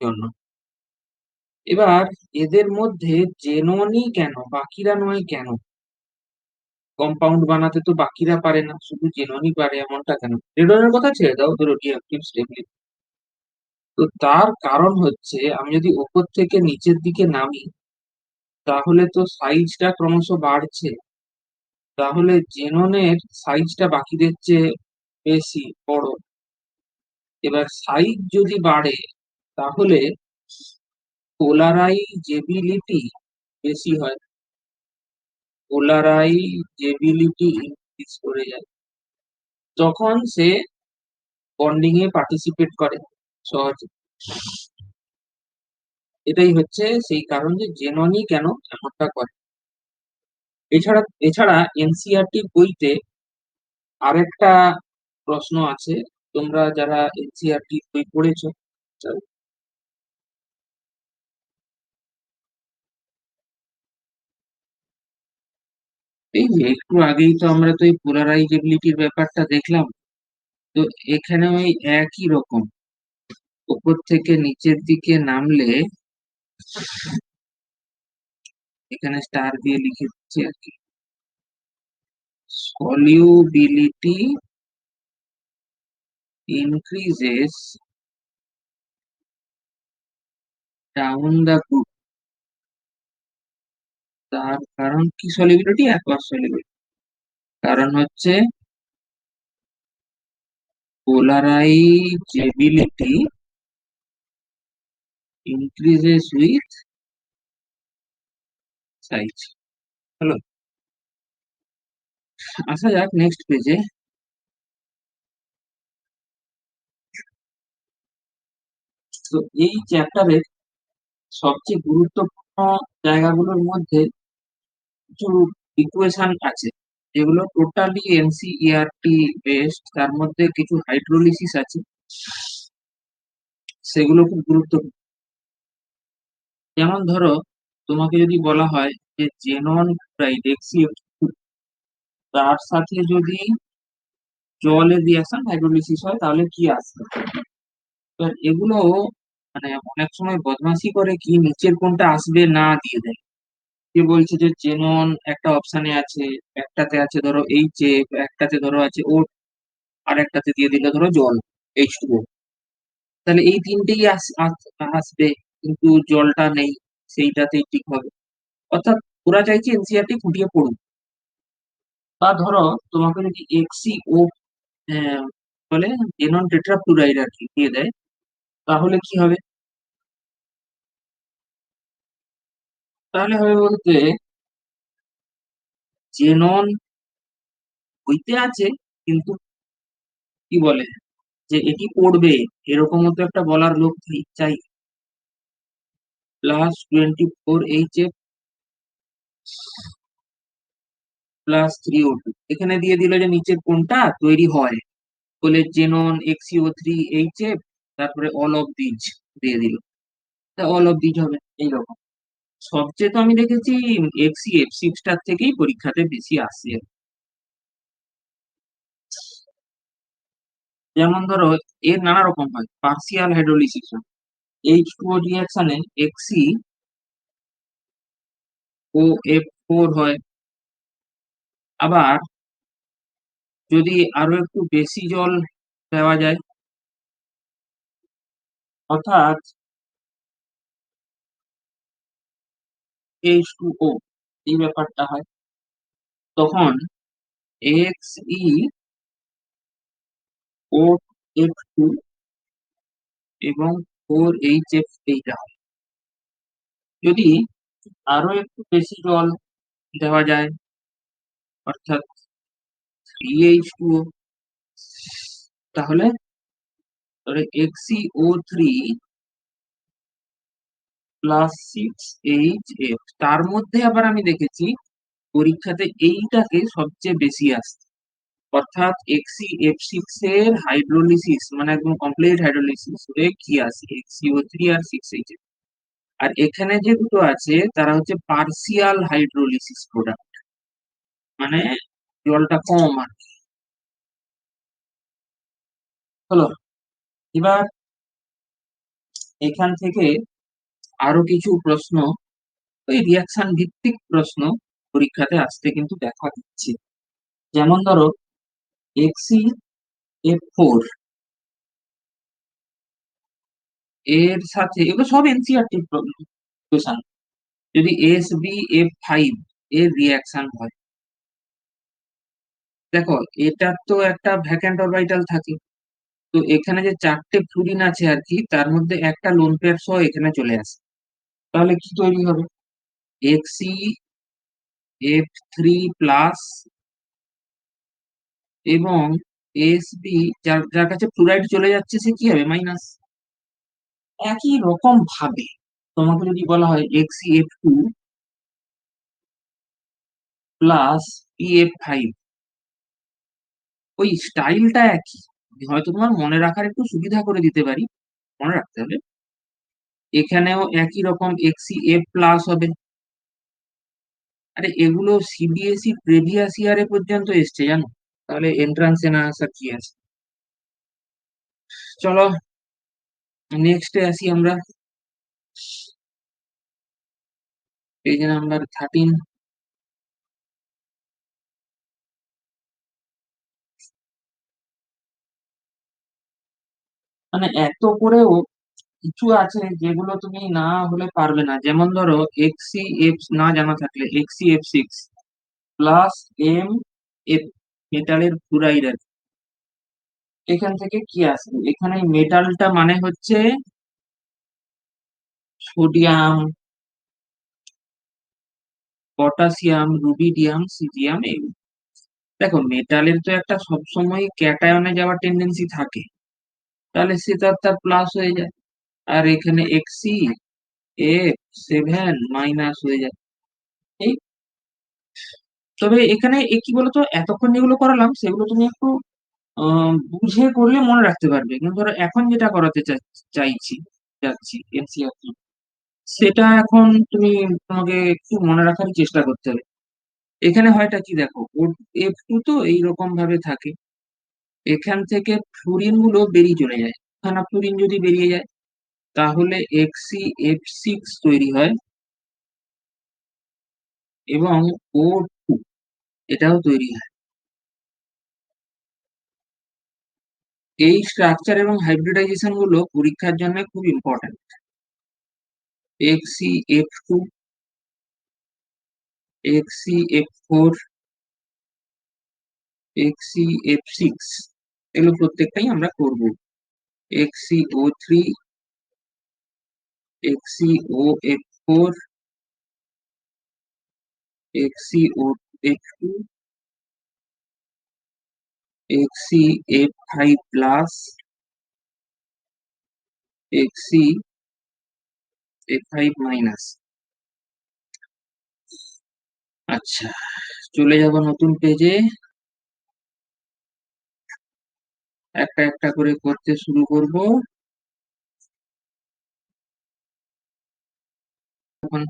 জন্য। এবার এদের মধ্যে জেননই কেন, বাকিরা নয় কেন? কম্পাউন্ড বানাতে তো বাকিরা পারে না, শুধু জেননই পারে, এমনটা কেন? রেডনের কথা ছেড়ে দাও, ধরো রিঅ্যাক্টিভ স্টেবিলিটি। তো তার কারণ হচ্ছে, আমি যদি উপর থেকে নিচের দিকে নামি, তাহলে তো সাইজটা ক্রমশ বাড়ছে। তাহলে জেননের সাইজটা বাকিদের চেয়ে বেশি বড়। এবার সাইজ যদি বাড়ে, তাহলে পোলারাইজেবিলিটি বেশি হয়, পোলারাইজেবিলিটি ইনক্রিজ করে যায়, তখন সে বন্ডিং এ পার্টিসিপেট করে সহজে। এটাই হচ্ছে সেই কারণ যে জেননই কেন এমনটা করে। এছাড়া এছাড়া এনসিইআরটি বইতে আরেকটা প্রশ্ন আছে, তোমরা যারা এনসিইআরটি বই পড়েছো, এই যে একটু আগেই তো আমরা তো এই পোলারাইজেবিলিটির ব্যাপারটা দেখলাম। তো এখানে ওই একই রকম, উপর থেকে নিচের দিকে নামলে, এখানে স্টার দিয়ে লিখে দিচ্ছি আর কি, solubility increases down the group। তার কারণ কি সলিবিলিটি, অ্যাকোয়াস সলিবিলিটি? কারণ হচ্ছে পোলারাইজেবিলিটি ইনক্রিজেস উইথ সাইজ। হলো, আসা যাক নেক্সট পেজে। তো এই চ্যাপ্টারের সবচেয়ে গুরুত্বপূর্ণ জায়গাগুলোর মধ্যে কিছু ইকুয়েশন আছে, যেগুলো টোটালি এনসিইআরটি বেসড। তার মধ্যে কিছু হাইড্রোলিসিস আছে, সেগুলো খুব গুরুত্বপূর্ণ। যেমন ধরো, তোমাকে যদি বলা হয় যে জেনন ফ্লুরাইড XeF2, তার সাথে যদি জলের রিয়াকশন হাইড্রোলিসিস হয়, তাহলে কি আসবে? এবার এগুলো মানে অনেক সময় বদমাশি করে কি, নিচের কোনটা আসবে না দিয়ে দেয়। কে বলছে যে জেনন একটা অপশানে আছে, একটাতে আছে ধরো এইচএফ, একটাতে ধরো আছে ও, আর একটাতে দিয়ে দিলে ধরো জল, H2O। তাহলে এই তিনটেই আসবে, কিন্তু জলটা নেই, সেইটাতেই ঠিক হবে। অর্থাৎ ওরা চাইছে এনসিইআরটি খুঁটিয়ে পড়ুক। বা ধরো তোমাকে যদি XeO বলে, জেনন টেট্রাফ্লুরাইড আর কি দিয়ে দেয়, তাহলে কি হবে? তাহলে হবে বলতে, জেনন বইতে আছে, কিন্তু কি বলে যে এটি পড়বে, এরকমও তো একটা বলার লোক চাই। +24 HF +3O2, এখানে দিয়ে দিল যে নিচের কোনটা তৈরি হয়, বলে জেনন XeO3 HF, তারপরে অল অফ দিজ দিয়ে দিল, তা অল অফ দিজ হবে এইরকম। সবচেয়ে তো আমি দেখেছি XeF6টার থেকেই পরীক্ষাতে বেশি আসে। যেমন ধরো, এর নানা রকম হয়, পার্সিয়াল হাইড্রোলিসিস হয়, H2O রিঅ্যাকশনে XeOF4 হয়। আবার যদি আরো একটু বেশি জল দেওয়া যায়, অর্থাৎ H2O, এই ব্যাপারটা হয়, তখন OF2 এবং 4HF এইটা হয়। যদি আরো একটু বেশি জল দেওয়া যায়, অর্থাৎ 3H2O, তাহলে XeO3 প্লাস 6HF, তার মধ্যে আবার আমি দেখেছি পরীক্ষাতে এইটাকে সবচেয়ে বেশি আসছে, অর্থাৎ XeF6 এর হাইড্রোলিসিস মানে একদম কমপ্লিট হাইড্রোলিসিস হয়ে কি আসে XeO3 আর 6HF। আর এখানে যে দুটো আছে তারা হচ্ছে পার্সিয়াল হাইড্রোলিসিস প্রোডাক্ট, মানে জলটা কম আর কি। হলো, এবার এখান থেকে আরো কিছু প্রশ্ন, ওই রিয়াকশন ভিত্তিক প্রশ্ন পরীক্ষাতে আসতে কিন্তু দেখা দিচ্ছে। যেমন ধরো XeF4 এর সাথে, এগুলো সব এনসিইআরটি কোশ্চেন, যদি SbF5 এর রিয়াকশন হয়, দেখো এটা তো একটা ভ্যাকান্ট অরবিটাল থাকে, তো এখানে যে চারটে ফ্লুরিন আছে আর কি, তার মধ্যে একটা লোন পেয়ার সহ এখানে চলে আসে, তাহলে কি তৈরি হবে? XeF3 প্লাস এবং Sb, যার যার কাছে ফ্লুরাইড চলে যাচ্ছে সে কি হবে? মাইনাস। একই রকম ভাবে তোমাকে যদি বলা হয় XeF2 প্লাস PF5, ওই স্টাইলটা একই, হয়তো তোমার মনে রাখার একটু সুবিধা করে দিতে পারি, মনে রাখতে হবে এখানেও একই রকম XeF প্লাস হবে। আরে এগুলো সিবিএসই প্রিভিয়াস ইয়ারে পর্যন্ত এসছে জানো, তাহলে এন্ট্রান্সে না আসা কি আছে। চলো নেক্সটে আসি আমরা, পেজ নাম্বার 13। মানে এত করেও কিছু আছে যেগুলো তুমি না হলে পারবে না, যেমন ধরো XeF না জানা থাকলে XeF6 প্লাস MF, মেটালের ফ্লুরাইড আছে, এখান থেকে কি আসবে? এখানে মেটালটা মানে হচ্ছে সোডিয়াম, পটাশিয়াম, রুবিডিয়াম, সিজিয়াম, এগুলো। দেখো মেটালের তো একটা সবসময় ক্যাটায়নে যাওয়ার টেন্ডেন্সি থাকে, তাহলে সেটা তার প্লাস হয়ে যায়, আর এখানে XeF7 মাইনাস হয়ে যায়। এই, তবে এখানে কি বলতো, এতক্ষণ যেগুলো করালাম সেগুলো তুমি একটু বুঝে করলে মনে রাখতে পারবে, কিন্তু ধরো এখন যেটা করাতে চাইছি যাচ্ছি এনসিইআরটি, সেটা এখন তোমাকে একটু মনে রাখার চেষ্টা করতে হবে। এখানে হয়টা কি দেখো, F2 তো এইরকম ভাবে থাকে, এখান থেকে ফ্লুরিন গুলো বেরিয়ে চলে যায়, খানা ফ্লুরিন যদি বেরিয়ে যায় তাহলে XeF6 তৈরি হয় এবং O2 এটাও তৈরি হয়। এই স্ট্রাকচার এবং হাইব্রিডাইজেশন গুলো পরীক্ষার জন্য খুব ইম্পর্টেন্ট। XeF2, XeF4, XeF6, এগুলো প্রত্যেকটাই আমরা করব। XeO3, XeOF4, XeOF2, XeF5 plus, XeF5 minus. আচ্ছা, চলে যাব নতুন পেজে, একটা একটা করে করতে শুরু করব। এখন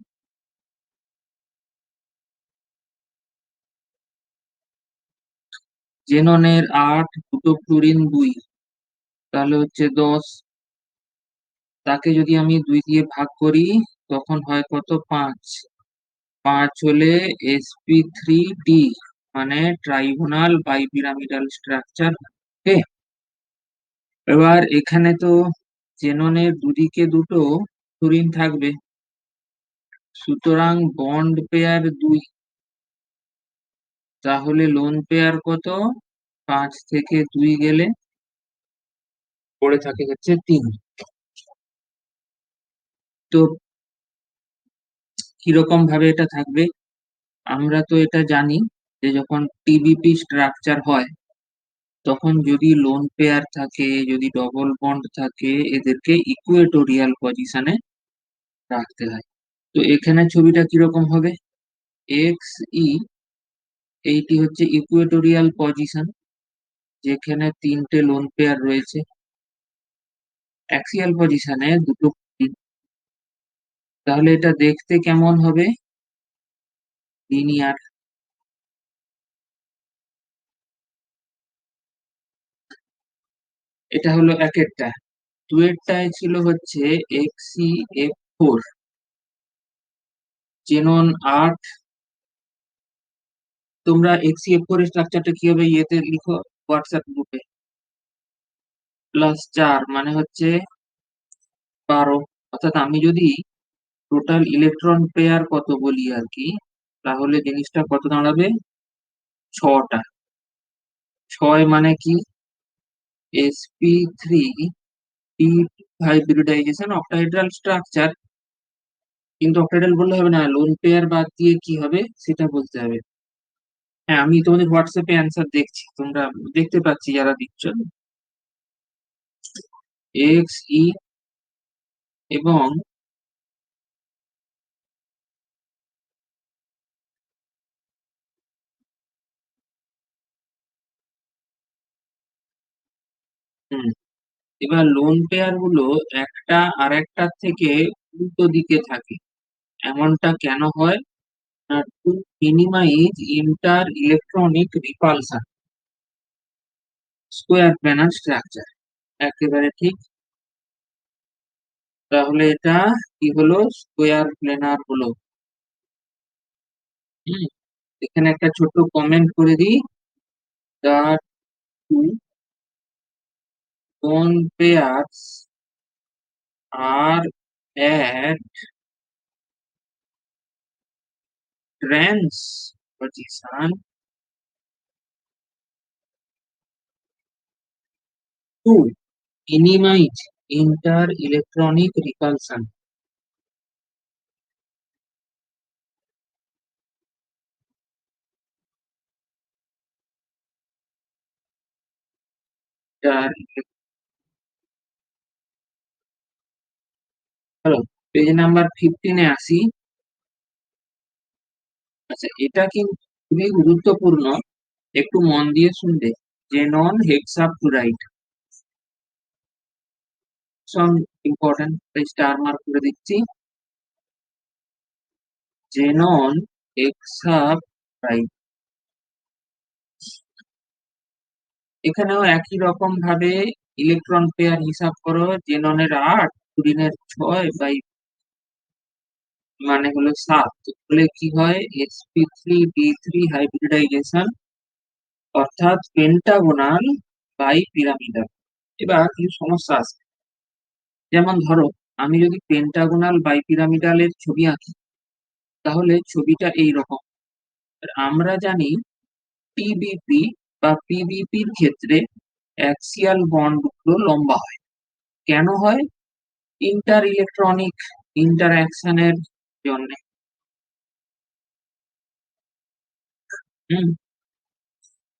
জেননের 8, দুটো ফ্লুরিন 2, তাহলে হচ্ছে 10, তাকে যদি আমি 2 দিয়ে ভাগ করি তখন হয় কত? 5, 5 হলে sp3d, মানে ট্রাইগোনাল বাইপিরামিডাল স্ট্রাকচার। ওকে, এবার এখানে তো জেননের দুদিকে দুটো ফ্লুরিন থাকবে, সুতরাং বন্ড পেয়ার 2, তাহলে লোন পেয়ার কত? 5 থেকে 2 গেলে পড়ে থাকে হচ্ছে 3। তো কিরকম ভাবে এটা থাকবে? আমরা তো এটা জানি যে যখন টিবিপি স্ট্রাকচার হয়, তখন যদি লোন পেয়ার থাকে, যদি ডবল বন্ড থাকে, এদেরকে ইকুয়েটোরিয়াল পজিশনে রাখতে হয়। তো এখানে ছবিটা কিরকম হবে? এক্স ই, এইটি হচ্ছে ইকুয়েটোরিয়াল পজিশন, যেখানে তিনটে লোন পেয়ার রয়েছে। অ্যাক্সিয়াল পজিশনে দুটো coin। তাহলে এটা দেখতে কেমন হবে? লিনিয়ার। এটা হলো একেরটা। ডুয়েটটায় ছিল হচ্ছে XCF4, জেনন 8। তোমরা XCF4 এর স্ট্রাকচারটা কি হবে ইয়েতে লিখো, হোয়াটসঅ্যাপ গ্রুপে। +4 মানে হচ্ছে 12। অর্থাৎ আমি যদি টোটাল ইলেকট্রন পেয়ার কত বলি আর কি, তাহলে জিনিসটা কত দাঁড়াবে? 6টা। 6 মানে কি? sp3 p hybridization octahedral structure. কিন্তু অক্টাহেড্রাল বললে হবে না, লোন পেয়ার বাদ দিয়ে কি হবে সেটা বলতে হবে। হ্যাঁ, আমি তোমাদের হোয়াটসঅ্যাপে অ্যান্সার দেখছি, তোমরা দেখতে পাচ্ছি যারা দিচ্ছ। XE এবং হুম, এবার লোন পেয়ার গুলো একটা আরেকটার থেকে উল্টো দিকে থাকে। এমনটা কেন হয়? না, to minimise inter electronic repulsion, square planar structure. একেবারে ঠিক। তাহলে এটা কি হলো? স্কোয়ার প্ল্যানার হলো। হুম, এখানে একটা ছোট্ট কমেন্ট করে দিই। The two bone pairs are at trans position to minimize inter-electronic repulsion. Hello, page number 15-এ আসি। আচ্ছা, এটা কিন্তু খুবই গুরুত্বপূর্ণ, একটু মন দিয়ে শুনবে। জেনন হেক্সাফ্লুরাইড সব ইম্পর্টেন্ট, স্টার মার্ক করে দিচ্ছি। জেনন হেক্সাফ্লুরাইড, এখানেও একই রকম ভাবে ইলেকট্রন পেয়ার হিসাব করো। জেননের 8, ফ্লুরিনের 6, বাই মানে হলো 7। তাহলে কি হয়? sp3d3 হাইব্রিডাইজেশন, অর্থাৎ পেন্টাগোনাল বাই পিরামিডাল। এবার কিছু সমস্যা আছে। যেমন ধরো, আমি যদি পেন্টাগোনাল বাই পিরামিডালের ছবি আঁকি, তাহলে ছবিটা এই রকম। আমরা জানি টিবিপি বা পিবিপির ক্ষেত্রে অ্যাক্সিয়াল বন্ড গুলো লম্বা হয়। কেন হয়? ইন্টার ইলেকট্রনিক ইন্টারঅ্যাকশনের জন্য। হুম,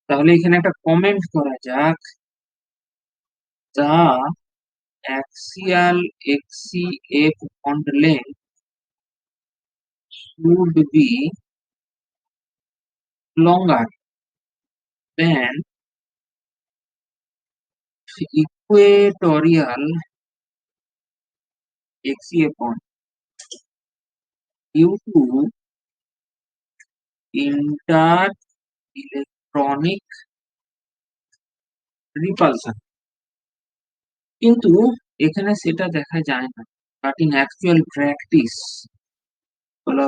তাহলে এখানে একটা কমেন্ট করা যাক। দা axial HCF bond length should be longer than equatorial HCF bond due to inter-electronic repulsion। কিন্তু এখানে সেটা দেখা যায় না, বাট ইন অ্যাকচুয়াল প্র্যাকটিস হলো।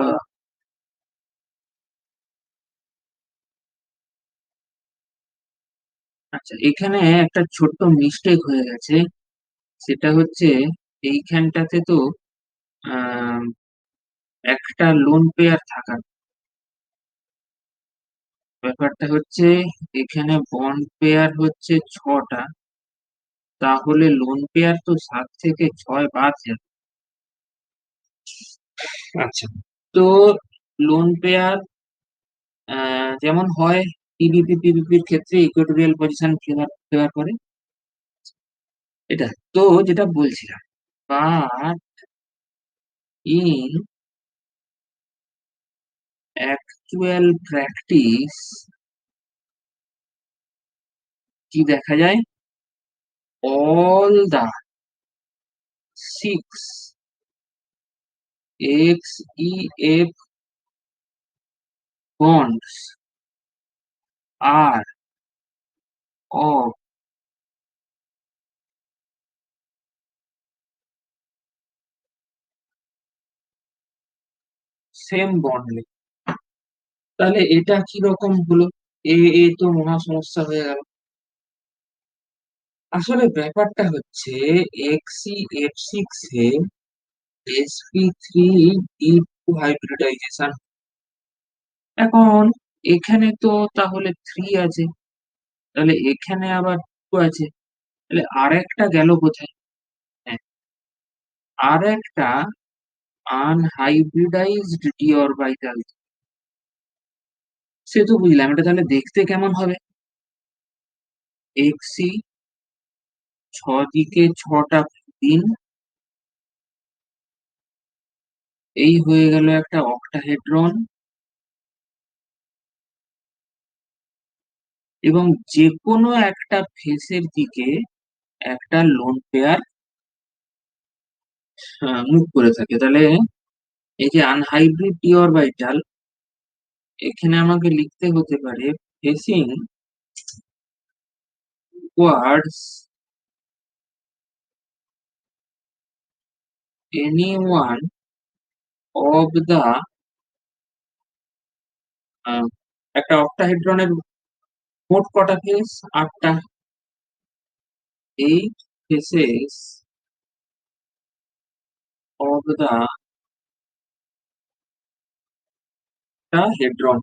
আচ্ছা, এখানে একটা ছোট্ট মিস্টেক হয়ে গেছে। সেটা হচ্ছে এইখানটাতে তো আহ একটা লোন পেয়ার থাকার ব্যাপারটা হচ্ছে, এখানে বন্ড পেয়ার হচ্ছে 6টা, তাহলে লোন পেয়ার তো 7 থেকে 6 বাদ যাবে। আচ্ছা, তো লোন পেয়ার যেমন হয় পিভিপি পিভিপির ক্ষেত্রে ইকুয়েটোরিয়াল পজিশন ফেভার ফেভার করে, এটা তো যেটা বলছিলাম। বাট ইন অ্যাকচুয়াল প্র্যাকটিস কি দেখা যায়, all the 6 XEF bonds are of same bond length. তাহলে এটা কি রকম হলো? এ তো মহা সমস্যা হয়ে গেল। আসলে ব্যাপারটা হচ্ছে XEF6 এ sp3 D2 হাইব্রিডাইজেশন। এখন এখানে তো তাহলে 3 আছে, তাহলে এখানে আবার 2 আছে, তাহলে আর একটা গেল কোথায়? হ্যাঁ, আর একটা আনহাইব্রিডাইজড ডি অরবিটাল। সে তো বুঝলাম, এটা তাহলে দেখতে কেমন হবে? এক্সি 6 দিকে 6টা দিন, এই হয়ে গেল একটা অক্টাহেড্রন, এবং যে কোনো একটা ফেসের দিকে একটা লোন পেয়ার মুভ করে থাকে। তাহলে এই যে আনহাইব্রিড ডি অরবিটাল, এখানে আমাকে লিখতে হতে পারে facing towards any one of the, একটা অক্টাহেড্রনের মোট কটা ফেস? 8টা। 8 ফেসেস অফ দা হেড্রন।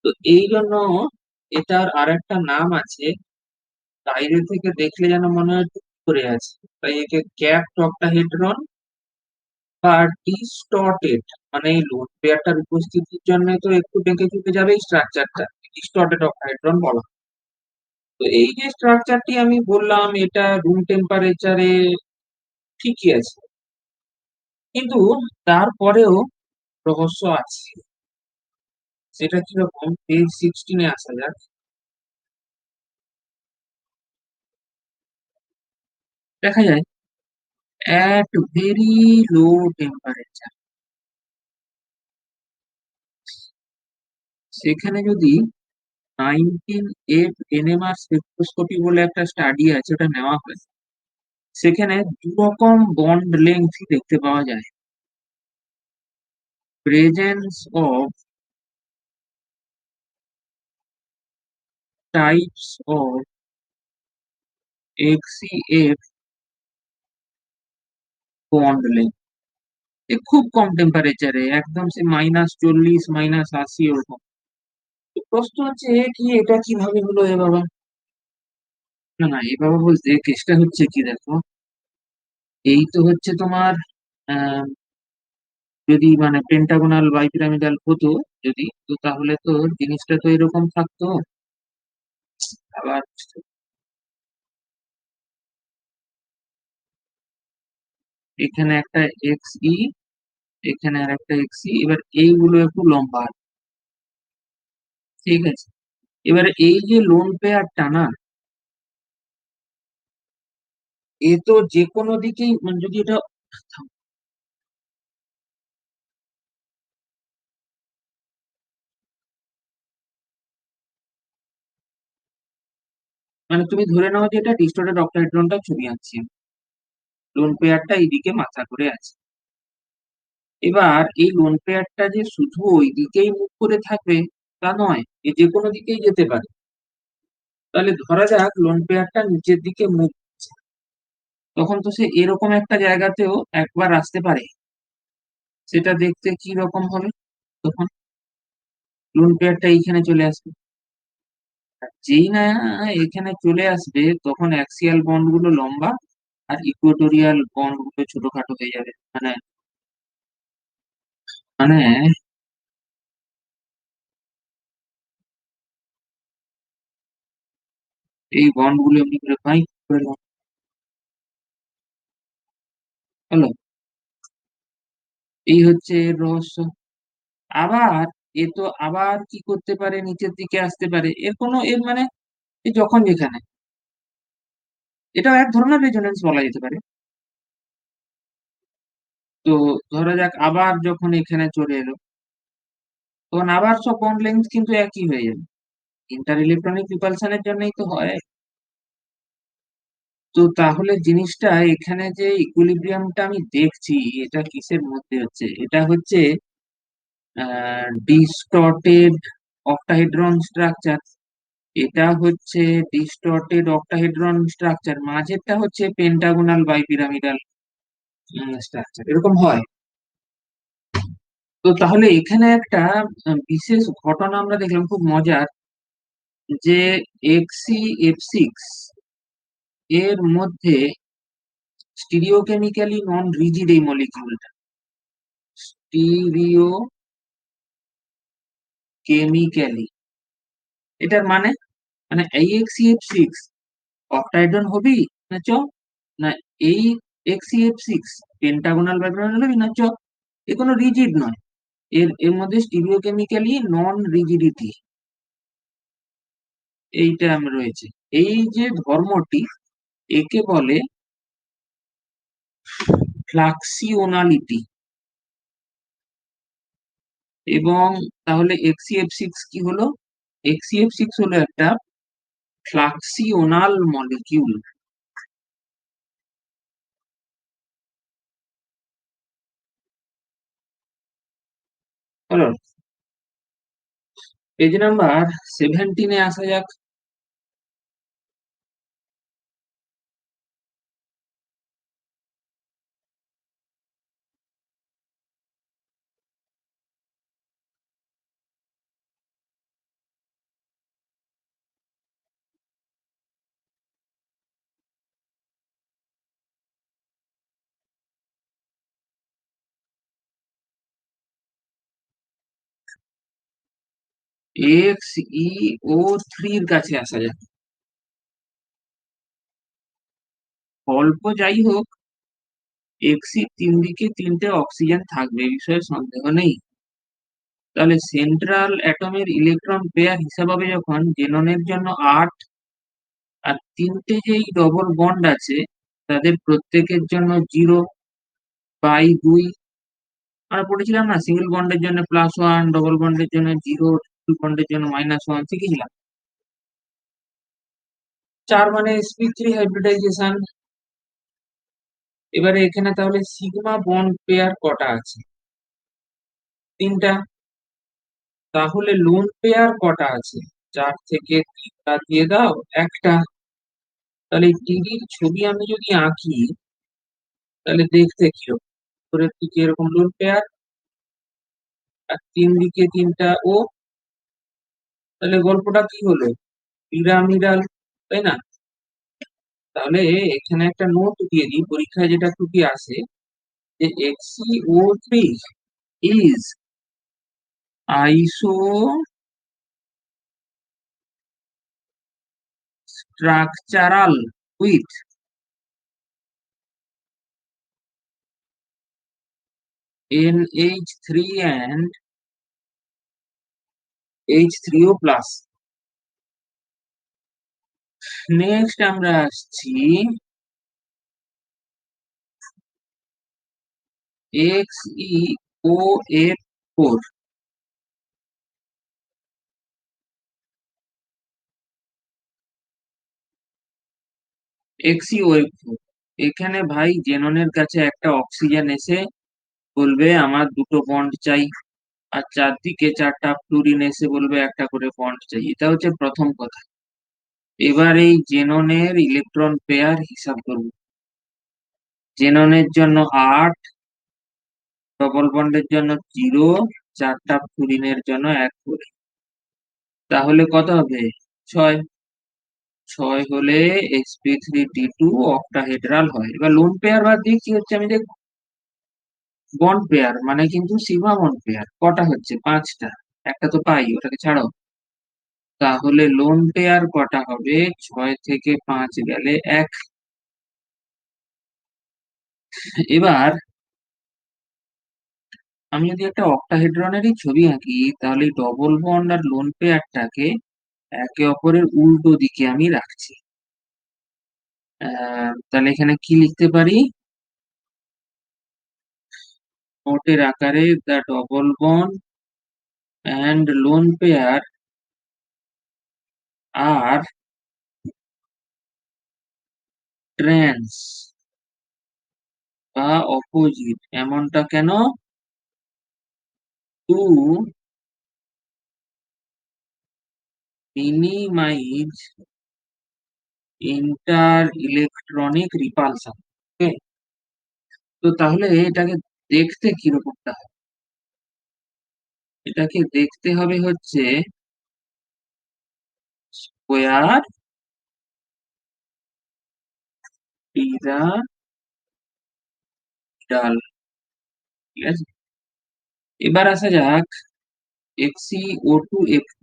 তো এই জন্য এটার আর একটা নাম আছে, বাইরে থেকে দেখলে যেন মনে হয় টুক করে আছে, তাই একে ক্যাপড অক্টাহেড্রন বা ডিস্টর্টেড, মানে এই লোন পেয়ারটার উপস্থিতির জন্য তো একটু বেঁকে চুকে যাবে এই স্ট্রাকচারটা, ডিস্টর্টেড অক্টাহেড্রন বলা হয়। তো এই যে স্ট্রাকচারটি আমি বললাম, এটা রুম টেম্পারেচারে ঠিকই আছে, কিন্তু তারপরেও রহস্য আছে। সেটা কিরকম, পেজ 16 আসা যাক। দেখা যায় at very low temperature, সেখানে যদি 19F NMR স্পেকট্রোস্কোপি বলে একটা স্টাডি আছে, ওটা নেওয়া হয়, সেখানে দু রকম বন্ড লেংথ দেখতে পাওয়া যায়। Presence of types of XCF bond length, খুব কম টেম্পারেচারে, একদম সে -40 -80 ওরকম। তো প্রশ্ন হচ্ছে কি, এটা কিভাবে হলো এ বাবা? না না, এ বাবা বলতে কেসটা হচ্ছে কি দেখো, এই তো হচ্ছে তোমার যদি মানে পেন্টাগোনাল বাইপিরামিডাল হতো, যদি তো তাহলে তো জিনিসটা তো এরকম থাকতো। আবার এখানে একটা XE, এখানে আর একটা XE, এবার এইগুলো একটু লম্বা আছে, ঠিক আছে। এবারে এই যে লোন পেয়ারটা না, এ তো যে কোনো দিকেই মানে যদি এটা, মানে তুমি ধরে নাও যে এটা ডিস্টর্টেড অক্টাহেড্রনটা ছবি আঁকছি, লোন পেয়ারটা এইদিকে মাথা করে আছে। এবার এই লোন পেয়ারটা যে শুধু ওই দিকেই মুখ করে থাকবে তা নয়, এ যে কোনো দিকেই যেতে পারে। তাহলে ধরা যাক লোন পেয়ারটা নিচের দিকে মুখ, তখন তো সে এরকম একটা জায়গাতেও একবার আসতে পারে। সেটা দেখতে কি রকম হবে? তখন লোন পেয়ারটা এইখানে চলে আসবে, যেই না এখানে চলে আসবে তখন অ্যাক্সিয়াল বন্ড গুলো লম্বা আর ইকুয়েটোরিয়াল বন্ড গুলো ছোটখাটো হয়ে যাবে। মানে মানে এই বন্ড গুলো এমনি করে পাই হলো। এই হচ্ছে এর রহস্য। আবার এ তো আবার কি করতে পারে, নিচের দিকে আসতে পারে, এর কোনো এর মানে এই যখন যেখানে, এটাও এক ধরনের রেজোনেন্স বলা যেতে পারে। তো ধরা যাক আবার যখন এখানে চলে এলো, তখন আবার সব বন্ড লেন্থ কিন্তু একই হয়ে যাবে। ইন্টার ইলেকট্রনিক রিপালশনের জন্যই তো হয়। তো তাহলে জিনিসটা এখানে যে ইকুইলিব্রিয়ামটা আমি দেখছি, এটা কিসের মধ্যে হচ্ছে? এটা হচ্ছে ডিস্টর্টেড অক্টাহেড্রন স্ট্রাকচার। এটা হচ্ছে ডিস্টর্টেড অক্টাহেড্রন স্ট্রাকচার, মাঝেরটা হচ্ছে পেন্টাগোনাল বাইপিরামিডাল স্ট্রাকচার, এরকম হয়। তো তাহলে এখানে একটা বিশেষ ঘটনা আমরা দেখলাম খুব মজার, যে এক্সি এফ সিক্স এর মধ্যে স্টিরিওকেমিক্যালি নন রিজিড এই মলিকিউলটা, স্টিরিও কেমিক্যালি। এটার মানে, মানে এই এক্সিএফ সিক্স অক্টাইডন হবি না চ, না এই এক্সিএফ সিক্স পেন্টাগোনাল বাইপ্রাইমাল হবি না চ, এ কোনো রিজিড নয়। এর এর মধ্যে স্টিরিওকেমিক্যালি নন রিজিডিটি এইটা রয়েছে। এই যে ধর্মটি, একে বলে ফ্লাক্সিওনালিটি। এবং তাহলে এক্সিএফ সিক্স কি হলো? এক্সিএফ সিক্স হলো একটা ফ্লাক্সিওনাল মলিকিউল। হলো। পেজ নাম্বার 17-এ আসা যাক। এক্স ই ও থ্রির কাছে আসা যাক। অল্প যাই হোক, এক্স ই তিন দিকে তিনটে অক্সিজেন থাকবে, এই বিষয়ে সন্দেহ নেই। তাহলে সেন্ট্রাল অ্যাটমের ইলেকট্রন পেয়ার হিসাব হবে যখন জেননের জন্য 8, আর তিনটে যেই ডবল বন্ড আছে তাদের প্রত্যেকের জন্য 0/2। আমরা পড়েছিলাম না, সিঙ্গেল বন্ডের জন্য +1, ডবল বন্ডের জন্য 0, ট্রিপল বন্ডের জন্য -1 শিখেছিলাম। 4 মানে sp3 হাইব্রিডাইজেশন। এবারে এখানে তাহলে সিগমা বন্ড পেয়ার কটা আছে? 3টা। তাহলে লোন পেয়ার কটা আছে? 4 থেকে 3 দিয়ে দাও, একটা। তাহলে টিভির ছবি আমি যদি আঁকি, তাহলে দেখতে কিরকম? উপরের দিকে এরকম লোন পেয়ার, আর তিন দিকে তিনটা ও। তাহলে গল্পটা কি হলো? পিরামিডাল, তাই না? তাহলে এখানে একটা নোট দিয়ে দিই, পরীক্ষায় যেটা টুকি আসে, যে XeO3 ইজ আইসো structural with NH3 and H3O plus. Next আমরা আসছি XeOF4। XeOF4, এখানে ভাই জেননের কাছে একটা অক্সিজেন এসে বলবে আমার দুটো বন্ড চাই, আর চারদিকে চারটা ফ্লুরিন এসে বলবে একটা করে বন্ড চাই। এটা হচ্ছে প্রথম কথা। এবার এই জেননের ইলেকট্রন পেয়ার হিসাব করব। জেননের জন্য 8, ডবল বন্ডের জন্য 0, চারটা ফ্লুরিনের জন্য 1 করে। তাহলে কত হবে? ছয়। ছয় হলে sp3d2 অক্টাহেড্রাল হয়। এবার লোন পেয়ার বাদ দিয়ে কি হচ্ছে আমি দেখব। বন্ড পেয়ার মানে কিন্তু সিগমা বন্ড পেয়ার কটা হচ্ছে? পাঁচটা। একটা তো পাই, ওটাকে ছাড়াও। তাহলে লোন পেয়ার কটা হবে? ছয় থেকে পাঁচ গেলে এক। এবার আমি যদি একটা অক্টাহেড্রনেরই ছবি আঁকি, তাহলে ডবল বন্ড আর লোন পেয়ারটাকে একে অপরের উল্টো দিকে আমি রাখছি। তাহলে এখানে কি লিখতে পারি? নোটের আকারে the double bond and lone pair আর ট্রান্স বা অপোজিট। এমনটা কেন? To minimise inter electronic repulsion. তো তাহলে এটাকে দেখতে কিরকমটা হবে? এটাকে দেখতে হবে হচ্ছে স্কোয়ার পিরামিডাল। ঠিক আছে, এবার আসা যাক XeO2F2।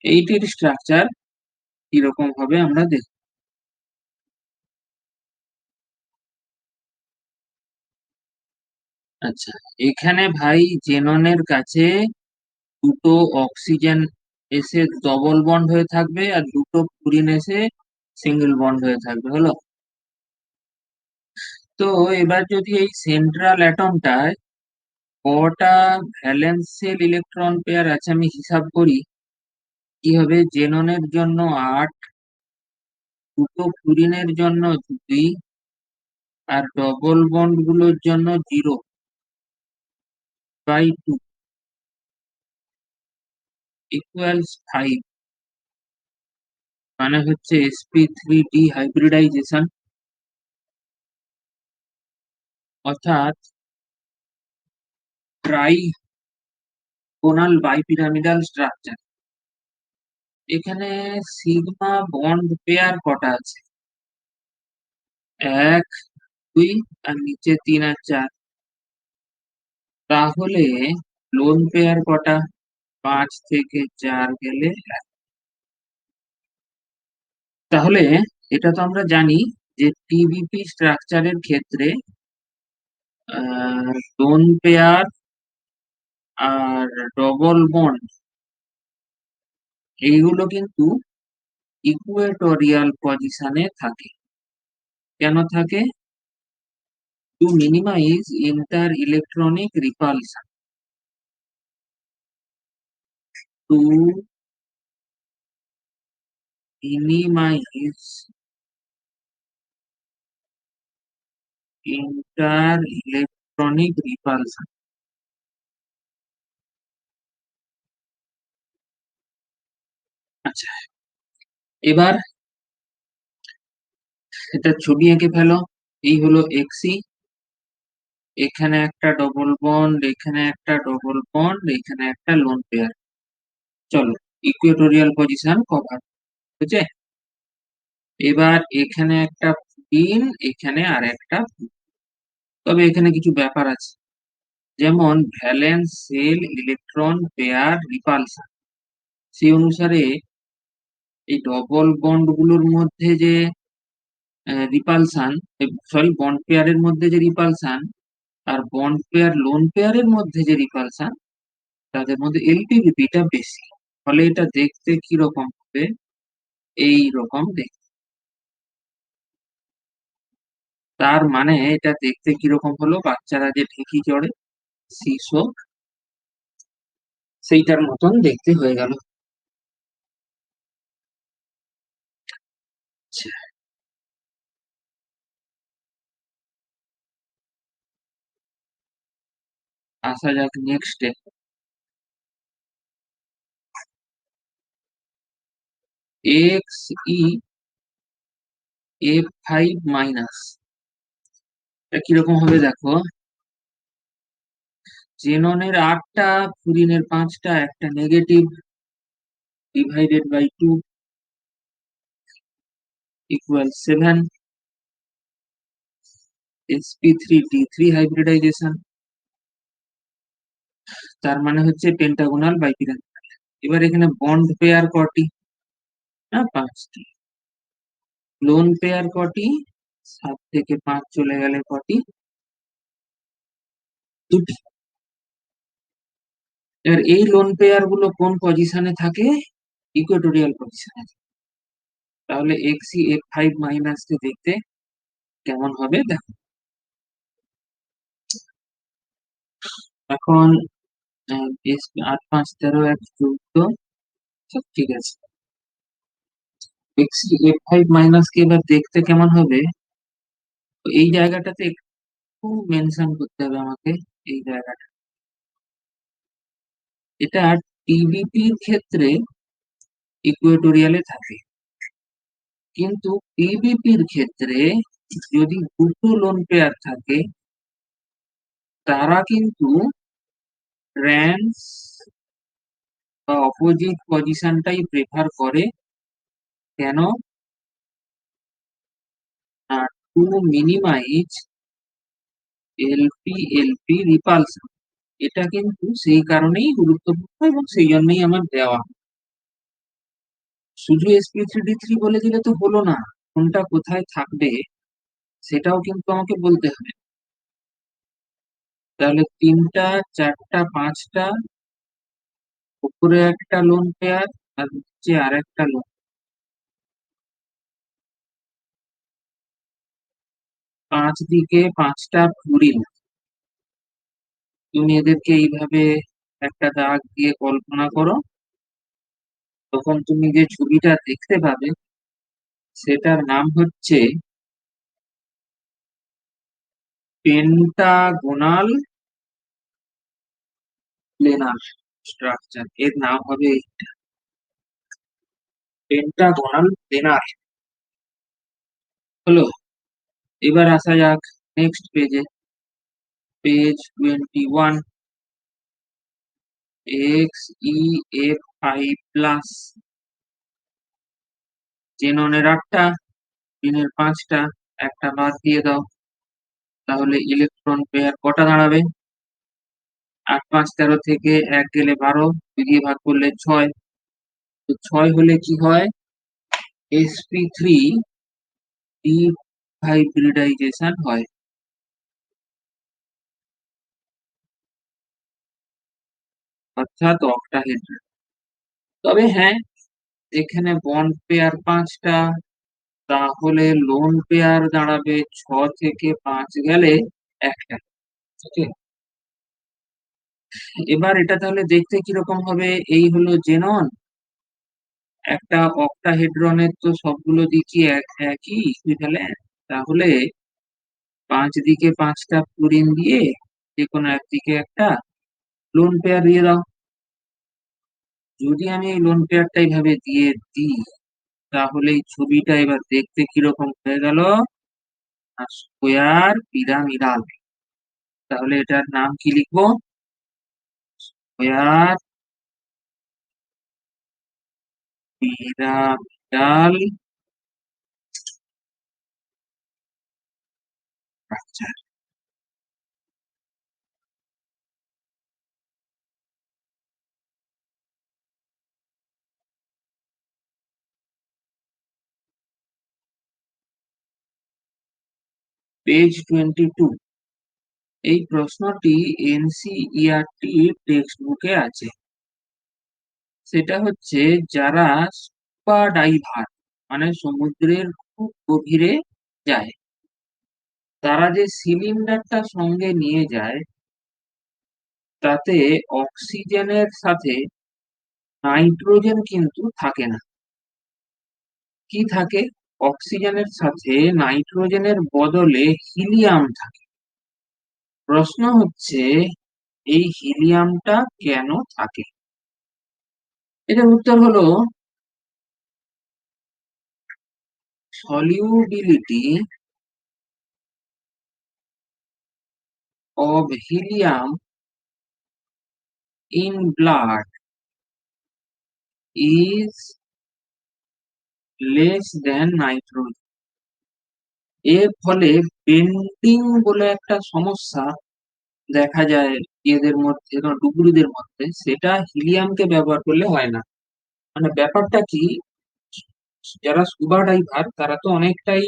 এইটির স্ট্রাকচার কিরকম হবে আমরা দেখব। আচ্ছা, এখানে ভাই জেননের কাছে দুটো অক্সিজেন এসে ডবল বন্ড হয়ে থাকবে আর দুটো ফ্লুরিন এসে সিঙ্গেল বন্ড হয়ে থাকবে, হলো? তো এবার যদি এই সেন্ট্রাল অ্যাটমটায় কটা ভ্যালেন্সিয়াল ইলেকট্রন পেয়ার আছে আমি হিসাব করি, কি হবে? জেননের জন্য 8, দুটো ফ্লুরিনের জন্য 2, আর ডবল বন্ড গুলোর জন্য 0/2 ইকুয়ালস 5। মানে হচ্ছে sp3d হাইব্রিডাইজেশন, অর্থাৎ ট্রাইগোনাল বাইপিরামিডাল স্ট্রাকচার। এখানে সিগমা বন্ড পেয়ার কটা আছে? 1, 2 আর নিচে 3 আর 4। তাহলে লোন পেয়ার কটা? 5 থেকে 4 গেলে 1। তাহলে এটা তো আমরা জানি যে টিবিপি স্ট্রাকচারের ক্ষেত্রে লোন পেয়ার আর ডবল বন্ড এইগুলো কিন্তু ইকুয়েটোরিয়াল পজিশনে থাকে। কেন থাকে? To minimise inter electronic repulsion. To minimise inter electronic repulsion. আচ্ছা, এবার এটা ছবি এঁকে ফেলো। এই হলো এক্সি, এখানে একটা ডবল বন্ড, এখানে একটা ডবল বন্ড, এখানে একটা লোন পেয়ার। চলো, ইকুয়েটোরিয়াল পজিশন কভার বুঝছে। এবার এখানে একটা পিন, এখানে আর একটা পিন। তবে এখানে কিছু ব্যাপার আছে, যেমন valence shell electron pair repulsion. সেই অনুসারে এই ডবল বন্ড গুলোর মধ্যে যে রিপালশন, সরি বন্ড পেয়ারের মধ্যে যে রিপালশন আর বন্ড পেয়ার লোন পেয়ারের মধ্যে যে রিপালশন, তাদের মধ্যে এলপিভিপিটা বেশি। ফলে এটা দেখতে কিরকম হবে? এই রকম দেখতে। তার মানে এটা দেখতে কিরকম হলো? বাচ্চারা যে ঢেঁকি চড়ে, শিশু, সেইটার মতন দেখতে হয়ে গেল। আচ্ছা, আসা যাক নেক্সটে। এক্স ই F5 মাইনাস, এটা কিরকম হবে দেখো। জেননের 8টা, ফ্লুরিনের 5টা, একটা negative, divided by 2 equal 7। sp3d3 hybridisation, তার মানে হচ্ছে পেন্টাগোনাল বাইপিরামিডাল। এবার এখানে বন্ড পেয়ার কটি? না, 5টি। লোন পেয়ার কটি? 7 থেকে 5 চলে গেলে কটি? 2টি। এবার এই লোন পেয়ার গুলো কোন পজিশনে থাকে? ইকুয়েটোরিয়াল পজিশনে। তাহলে Xc F5 মাইনাস কে দেখতে কেমন হবে দেখো। এখন 8 5 13 1 14, সব ঠিক আছে। Xc F5 মাইনাস কে এবার দেখতে কেমন হবে, তো এই জায়গাটাতে একটু মেনশন করতে হবে আমাকে। এই জায়গাটা, এটা টিবিপির ক্ষেত্রে ইকুয়েটোরিয়ালে থাকে, কিন্তু পিবিপির ক্ষেত্রে যদি দুটো লোন পেয়ার থাকে, তারা কিন্তু ট্রান্স বা অপোজিট পজিশনটাই প্রেফার করে। কেন? To minimise LP LP repulsion. এটা কিন্তু সেই কারণেই গুরুত্বপূর্ণ এবং সেই জন্যই আমার দেওয়া। শুধু sp3d3 বলে দিলে তো হলো না, কোনটা কোথায় থাকবে সেটাও কিন্তু আমাকে বলতে হবে। তাহলে 3টা 4টা 5টা, উপরে একটা লোন পেয়ার আর নিচে আর একটা লোন, 5 দিকে 5টা ফ্লুরিন। তুমি এদেরকে এইভাবে একটা দাগ দিয়ে কল্পনা করো, তখন তুমি যে ছবিটা দেখতে পাবে সেটার নাম হচ্ছে পেন্টাগোনাল প্লেনার স্ট্রাকচার। এর নাম হবে পেন্টাগোনাল প্লেনার। হলো, এবার আসা যাক নেক্সট পেজে, পেজ 21। Xef5 প্লাস, জেননের 8টা, ফ্লুরিনের 5টা, একটা বাদ দিয়ে দাও, তাহলে ইলেকট্রন পেয়ার কটা দাঁড়াবে? 8 5 13 থেকে 1 গেলে 12, 2 দিয়ে ভাগ করলে 6। তো 6 হলে কি হয়? sp3 ডিহাইব্রিডাইজেশন হয়, অর্থাৎ অক্টাহেড্রাল। তবে হ্যাঁ, এখানে বন্ড পেয়ার 5টা, তাহলে লোন পেয়ার দাঁড়াবে 6 থেকে 5 গেলে একটা। ওকে, এবার এটা তাহলে দেখতে কিরকম হবে? এই হলো জেনন। একটা অক্টাহেড্রনের তো সবগুলো দিকই একই ইকুইভ্যালেন্ট। তাহলে 5 দিকে 5টা ফ্লুরিন দিয়ে যে কোনো একদিকে একটা লোন পেয়ার দিয়ে দাও। যদি আমি এই লোন পেয়ারটা এইভাবে দিয়ে দিই, তাহলে এই ছবিটা এবার দেখতে কিরকম হয়ে গেল? Square pyramidal. তাহলে এটার নাম কি লিখবো? Square pyramidal structure. পেজ 22। এই প্রশ্নটি এনসিইআরটি টেক্সট বুকে আছে। সেটা হচ্ছে, যারা স্কুবা ডাইভার মানে সমুদ্রের খুব গভীরে যায়, তারা যে সিলিন্ডারটা সঙ্গে নিয়ে যায়, তাতে অক্সিজেনের সাথে নাইট্রোজেন কিন্তু থাকে না। কি থাকে? অক্সিজেনের সাথে নাইট্রোজেনের বদলে হিলিয়াম থাকে। প্রশ্ন হচ্ছে, এই হিলিয়ামটা কেন থাকে? এটার উত্তর হলো, solubility of helium in blood is less than nitrogen। এর ফলে বেন্ডিং বলে একটা সমস্যা দেখা যায় এদের মধ্যে, ডুবুরিদের মধ্যে, সেটা হিলিয়ামকে ব্যবহার করলে হয় না। মানে ব্যাপারটা কি, যারা স্কুবা ডাইভার তারা তো অনেকটাই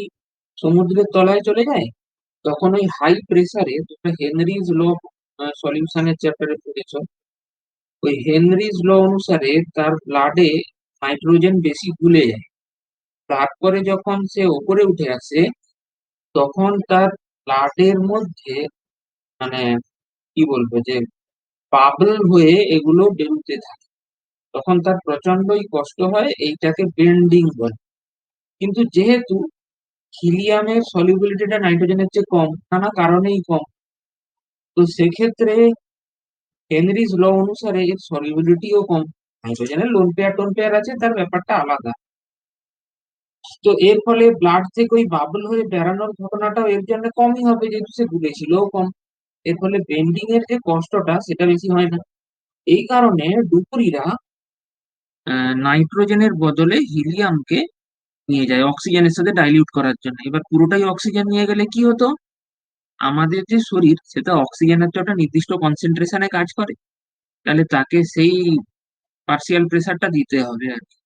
সমুদ্রের তলায় চলে যায়, তখন ওই হাই প্রেসারে, তোমরা হেনরিজ ল সলিউশনের চ্যাপ্টারে পড়েছো, ওই হেনরিজ ল অনুসারে তার ব্লাডে নাইট্রোজেন বেশি গুলে যায়। তারপরে যখন সে ওপরে উঠে আসে, তখন তার ব্লাডের মধ্যে, মানে কি বলবো, যে বাবল হয়ে এগুলো বেরোতে থাকে, তখন তার প্রচন্ডই কষ্ট হয়, এইটাকে বেন্ডিং বলে। কিন্তু যেহেতু হিলিয়ামের সলিউবিলিটিটা নাইট্রোজেনের চেয়ে কম, নানা কারণেই কম, তো সেক্ষেত্রে হেনরিজ ল অনুসারে এর সলিউবিলিটিও কম। নাইট্রোজেনের লোন পেয়ার টোন পেয়ার আছে, তার ব্যাপারটা আলাদা। তো এর ফলে ব্লাড থেকে ওই বাবল হয়ে বেরানোর ঘটনাটাও এর জন্য কমই হবে, যেহেতু সে গুলেছিলও কম। এর ফলে বেন্ডিং এর যে কষ্টটা সেটা বেশি হয় না। এই কারণে ডুবুরিরা নাইট্রোজেনের বদলে হিলিয়ামকে নিয়ে যায় অক্সিজেনের সাথে ডাইলিউট করার জন্য। এবার পুরোটাই অক্সিজেন নিয়ে গেলে কি হতো, আমাদের যে শরীর সেটা অক্সিজেনের তো একটা নির্দিষ্ট কনসেন্ট্রেশনে কাজ করে, তাহলে তাকে সেই পার্সিয়াল প্রেসারটা দিতে হবে আর কি।